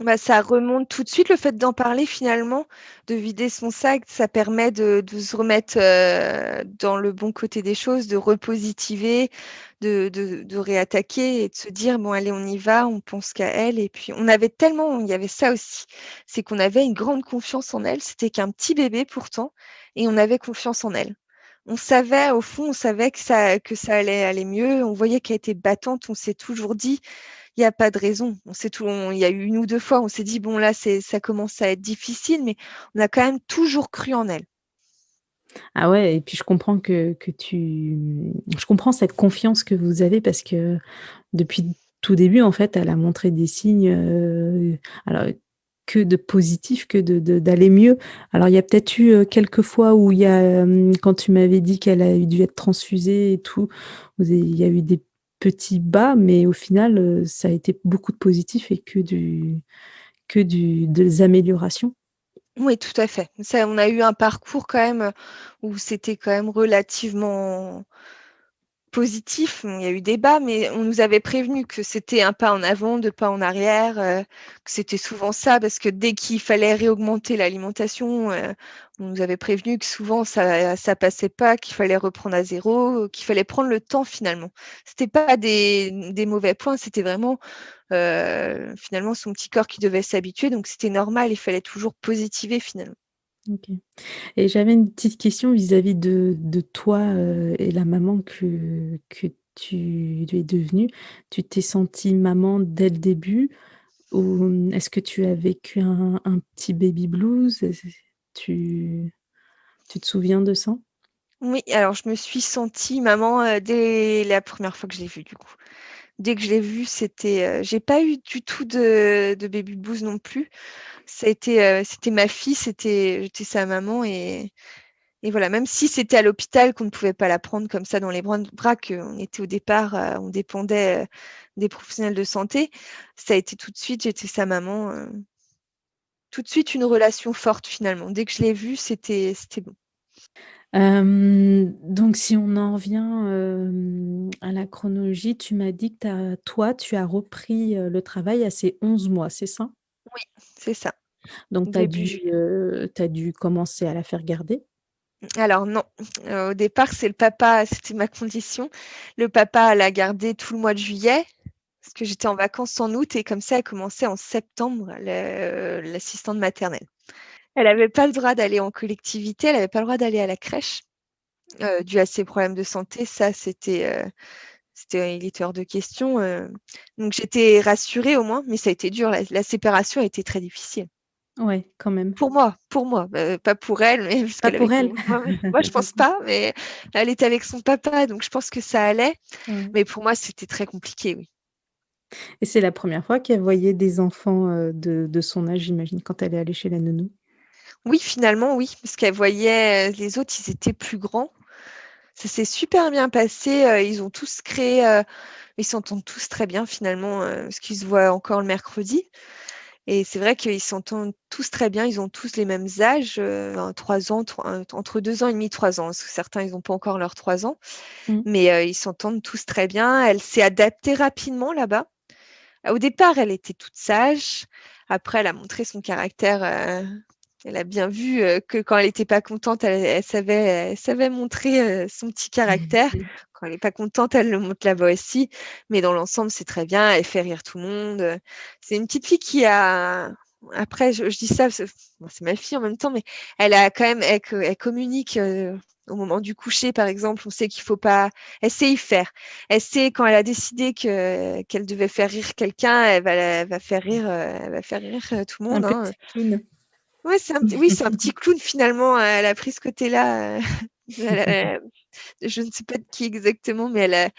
Bah, ça remonte tout de suite le fait d'en parler finalement, de vider son sac, ça permet de se remettre, dans le bon côté des choses, de repositiver, de réattaquer et de se dire: «Bon allez, on y va, on pense qu'à elle» et puis il y avait ça aussi, c'est qu'on avait une grande confiance en elle. C'était qu'un petit bébé pourtant et on avait confiance en elle. On savait au fond, on savait que ça allait aller mieux. On voyait qu'elle était battante. On s'est toujours dit: il y a pas de raison. Il y a eu 1 ou 2 fois, on s'est dit: «Bon là, ça commence à être difficile», mais on a quand même toujours cru en elle. Ah ouais et puis je comprends cette confiance que vous avez parce que depuis tout début, en fait, elle a montré des signes, alors que de positifs, que d'aller mieux. Alors il y a peut-être eu, quelques fois où quand tu m'avais dit qu'elle a dû être transfusée et tout, il y a eu des petits bas, mais au final, ça a été beaucoup de positifs et que des améliorations. Oui, tout à fait. Ça, on a eu un parcours quand même, où c'était quand même relativement positif. Bon, il y a eu débat, mais on nous avait prévenu que c'était un pas en avant, 2 pas en arrière, que c'était souvent ça parce que dès qu'il fallait réaugmenter l'alimentation, on nous avait prévenu que souvent ça passait pas, qu'il fallait reprendre à zéro, qu'il fallait prendre le temps finalement. C'était pas des mauvais points, c'était vraiment, finalement son petit corps qui devait s'habituer, donc c'était normal, il fallait toujours positiver finalement. OK. Et j'avais une petite question vis-à-vis de toi, et la maman que tu es devenue. Tu t'es sentie maman dès le début ou, est-ce que tu as vécu un petit baby blues? Tu tu te souviens de ça? Oui, alors je me suis sentie maman, dès la première fois que je l'ai vu, du coup. Dès que je l'ai vu, j'ai pas eu du tout de baby blues non plus. C'était ma fille, j'étais sa maman et voilà, même si c'était à l'hôpital qu'on ne pouvait pas la prendre comme ça dans les bras, qu'on était au départ, on dépendait, des professionnels de santé, ça a été tout de suite, j'étais sa maman, tout de suite une relation forte finalement. Dès que je l'ai vu, c'était bon. Donc si on en revient, à la chronologie, tu m'as dit que tu as repris, le travail à ces 11 mois, c'est ça? Oui, c'est ça, Donc début juillet. tu as dû commencer à la faire garder? Alors non, au départ, c'est le papa, c'était ma condition. Le papa l'a gardée tout le mois de juillet, parce que j'étais en vacances en août et comme ça a commencé en septembre, l'assistante maternelle. Elle avait pas le droit d'aller en collectivité, elle avait pas le droit d'aller à la crèche, dû à ses problèmes de santé. Ça, il était hors de question, donc j'étais rassurée au moins, mais ça a été dur. La séparation a été très difficile. Ouais, quand même. Pour moi, pas pour elle, mais parce Pas qu'elle avait pour que elle? moi je pense pas, mais elle était avec son papa, donc je pense que ça allait. Ouais. Mais pour moi, c'était très compliqué, oui. Et c'est la première fois qu'elle voyait des enfants, de son âge, j'imagine, quand elle est allée chez la nounou? Oui, finalement, oui, parce qu'elle voyait, les autres, ils étaient plus grands. Ça s'est super bien passé, ils ont tous créé, ils s'entendent tous très bien finalement, parce qu'ils se voient encore le mercredi et c'est vrai qu'ils s'entendent tous très bien. Ils ont tous les mêmes âges, 3 ans, entre 2 ans et demi, 3 ans, parce que certains, ils ont pas encore leurs 3 ans, Mmh. mais ils s'entendent tous très bien. Elle s'est adaptée rapidement là-bas. Au départ, elle était toute sage. Après, elle a montré son caractère, elle a bien vu, que quand elle était pas contente, elle savait montrer, son petit caractère. Quand elle est pas contente, elle le montre là-bas aussi. Mais dans l'ensemble, c'est très bien. Elle fait rire tout le monde, C'est une petite fille qui a après je dis ça, bon, c'est ma fille en même temps, mais elle a quand même elle communique, au moment du coucher, par exemple. On sait qu'il faut pas elle sait y faire. Elle sait quand elle a décidé qu'elle devait faire rire quelqu'un, elle va faire rire, tout le Un monde, hein. petit clown. Ouais, c'est un petit clown finalement, elle a pris ce côté-là, elle a je ne sais pas de qui exactement, mais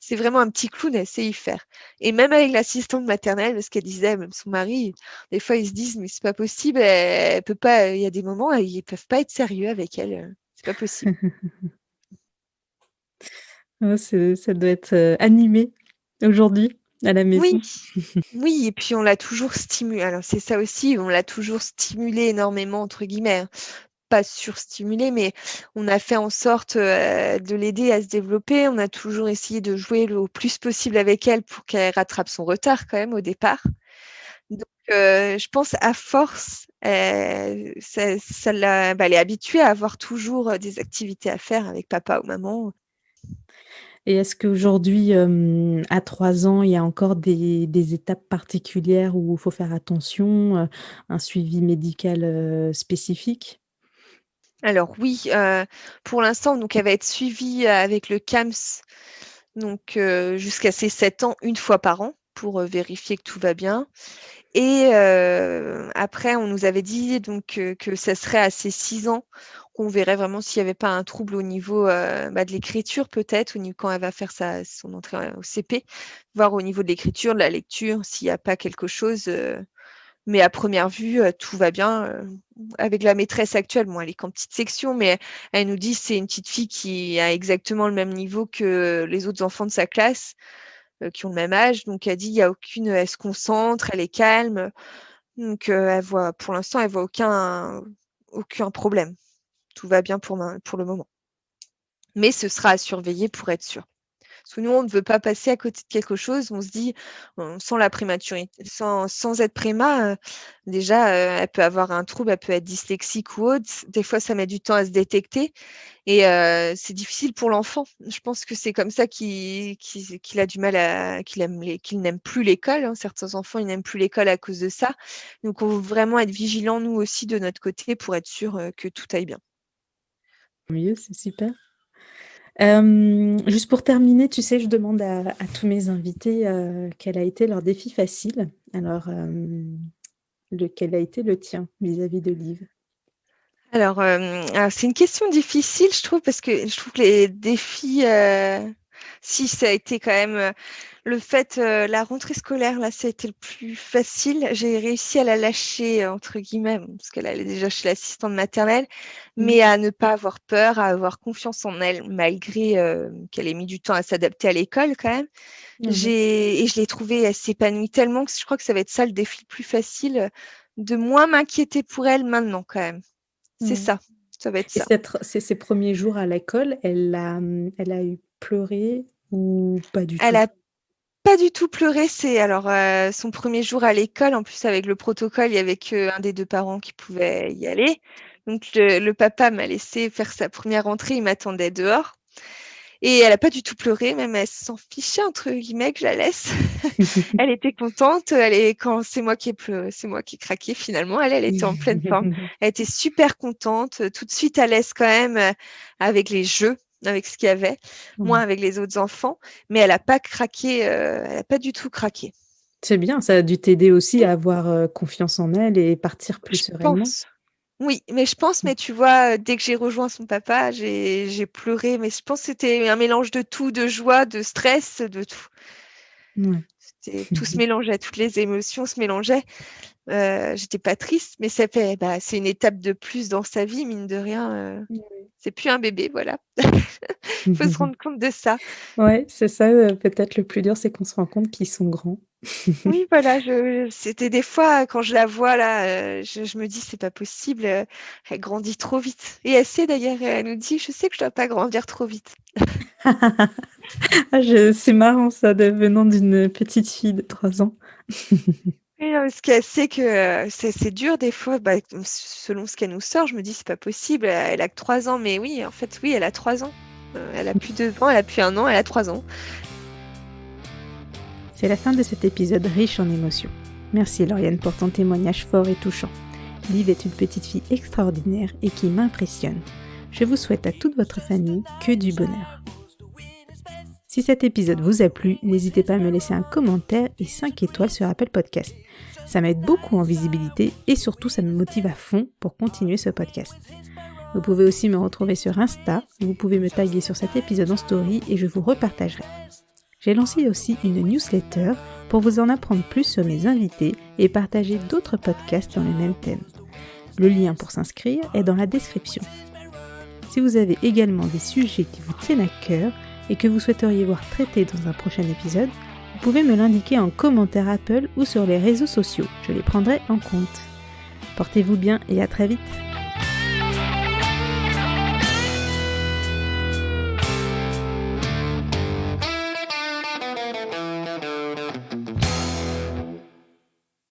c'est vraiment un petit clown, elle sait y faire. Et même avec l'assistante maternelle, parce qu'elle disait, même son mari, des fois ils se disent: «Mais c'est pas possible, elle peut pas, il y a des moments, ils peuvent pas être sérieux avec elle, c'est pas possible». Ah, ça doit être, animé aujourd'hui, à la Oui. maison. Oui et puis on l'a toujours stimulée. Alors c'est ça aussi, on l'a toujours «stimulée» énormément entre guillemets, hein. Pas surstimulée, mais on a fait en sorte, de l'aider à se développer. On a toujours essayé de jouer le plus possible avec elle pour qu'elle rattrape son retard quand même au départ. Donc je pense à force, ça l'a elle est habituée à avoir toujours, des activités à faire avec papa ou maman. Et est-ce qu'aujourd'hui, à 3 ans, il y a encore des étapes particulières où il faut faire attention, un suivi médical, spécifique? Alors oui, pour l'instant, donc elle va être suivie, avec le CAMS, donc jusqu'à ses 7 ans, une fois par an pour, vérifier que tout va bien et après on nous avait dit donc que ça serait à ses 6 ans qu'on verrait vraiment s'il y avait pas un trouble au niveau, de l'écriture peut-être, au niveau quand elle va faire son entrée, au CP, voir au niveau de l'écriture, de la lecture, s'il y a pas quelque chose, mais à première vue, tout va bien, avec la maîtresse actuelle. Bon, elle est qu'en petite section, mais elle nous dit: «C'est une petite fille qui a exactement le même niveau que les autres enfants de sa classe, qui ont le même âge». Donc elle dit: «Il y a aucune elle se concentre, elle est calme». Donc elle voit pour l'instant, elle voit aucun problème. Tout va bien pour le moment. Mais ce sera à surveiller pour être sûr. Parce que nous, on ne veut pas passer à côté de quelque chose. On se dit, sans la prématurité, sans être préma, déjà, elle peut avoir un trouble, elle peut être dyslexique ou autre. Des fois, ça met du temps à se détecter et c'est difficile pour l'enfant. Je pense que c'est comme ça qu'il a du mal qu'il n'aime plus l'école, hein. Certains enfants, ils n'aiment plus l'école à cause de ça. Donc on veut vraiment être vigilants, nous aussi, de notre côté pour être sûr, que tout aille bien. Mieux, c'est super. Juste pour terminer, tu sais, je demande à tous mes invités, quel a été leur défi facile. Alors, lequel a été le tien vis-à-vis de Liv? Alors, c'est une question difficile, je trouve, parce que je trouve que les défis, si ça a été quand même le fait, la rentrée scolaire, là, ça a été le plus facile. J'ai réussi à la lâcher, entre guillemets, bon, parce qu'elle allait déjà chez l'assistante maternelle, mais à ne pas avoir peur, à avoir confiance en elle, malgré qu'elle ait mis du temps à s'adapter à l'école quand même. Ouais. Et je l'ai trouvée, elle s'épanouit tellement que je crois que ça va être ça le défi le plus facile, de moins m'inquiéter pour elle maintenant quand même. C'est Ouais. ça, ça va être Et ça. ses premiers jours à l'école, elle a eu pleuré ou pas du Elle tout? a pas du tout pleuré, c'est alors son premier jour à l'école, en plus avec le protocole, il y avait qu'un des 2 parents qui pouvait y aller. Donc le papa m'a laissé faire sa première rentrée, il m'attendait dehors et elle a pas du tout pleuré, même elle s'en «fichait» entre guillemets que je la laisse. Elle était contente, quand c'est moi qui ai craqué finalement, elle était en pleine forme. Elle était super contente, tout de suite à l'aise quand même, avec les jeux, avec ce qu'il y avait, moins Ouais. avec les autres enfants, mais elle a pas craqué, elle a pas du tout craqué. C'est bien, ça a dû t'aider aussi à avoir, confiance en elle et partir plus Je sereinement? pense. Oui, mais tu vois, dès que j'ai rejoint son papa, j'ai pleuré, mais je pense que c'était un mélange de tout, de joie, de stress, de tout. Ouais. C'était tout se mélangeait, toutes les émotions se mélangeaient. J'étais pas triste, mais c'est une étape de plus dans sa vie, mine de rien, Ouais. c'est plus un bébé, voilà. Faut se rendre compte de ça. Ouais, c'est ça, peut-être le plus dur, c'est qu'on se rend compte qu'ils sont grands. Oui, voilà, c'était des fois quand je la vois là, je me dis: «C'est pas possible, elle grandit trop vite» et elle sait d'ailleurs, elle nous dit: «Je sais que je dois pas grandir trop vite». Ah je c'est marrant ça, de venant d'une petite fille de 3 ans. Oui, non, parce qu'elle sait que, c'est dur des fois, selon ce qu'elle nous sort, je me dis: «C'est pas possible, elle a que 3 ans», mais oui, en fait, oui, elle a 3 ans. Elle a plus 2 ans, elle a plus 1 an, elle a 3 ans. C'est la fin de cet épisode riche en émotions. Merci Lauriane pour ton témoignage fort et touchant. Liv est une petite fille extraordinaire et qui m'impressionne. Je vous souhaite à toute votre famille que du bonheur. Si cet épisode vous a plu, n'hésitez pas à me laisser un commentaire et 5 étoiles sur Apple Podcast. Ça m'aide beaucoup en visibilité et surtout ça me motive à fond pour continuer ce podcast. Vous pouvez aussi me retrouver sur Insta, vous pouvez me taguer sur cet épisode en story et je vous repartagerai. J'ai lancé aussi une newsletter pour vous en apprendre plus sur mes invités et partager d'autres podcasts dans le même thème. Le lien pour s'inscrire est dans la description. Si vous avez également des sujets qui vous tiennent à cœur et que vous souhaiteriez voir traités dans un prochain épisode, vous pouvez me l'indiquer en commentaire Apple ou sur les réseaux sociaux, je les prendrai en compte. Portez-vous bien et à très vite.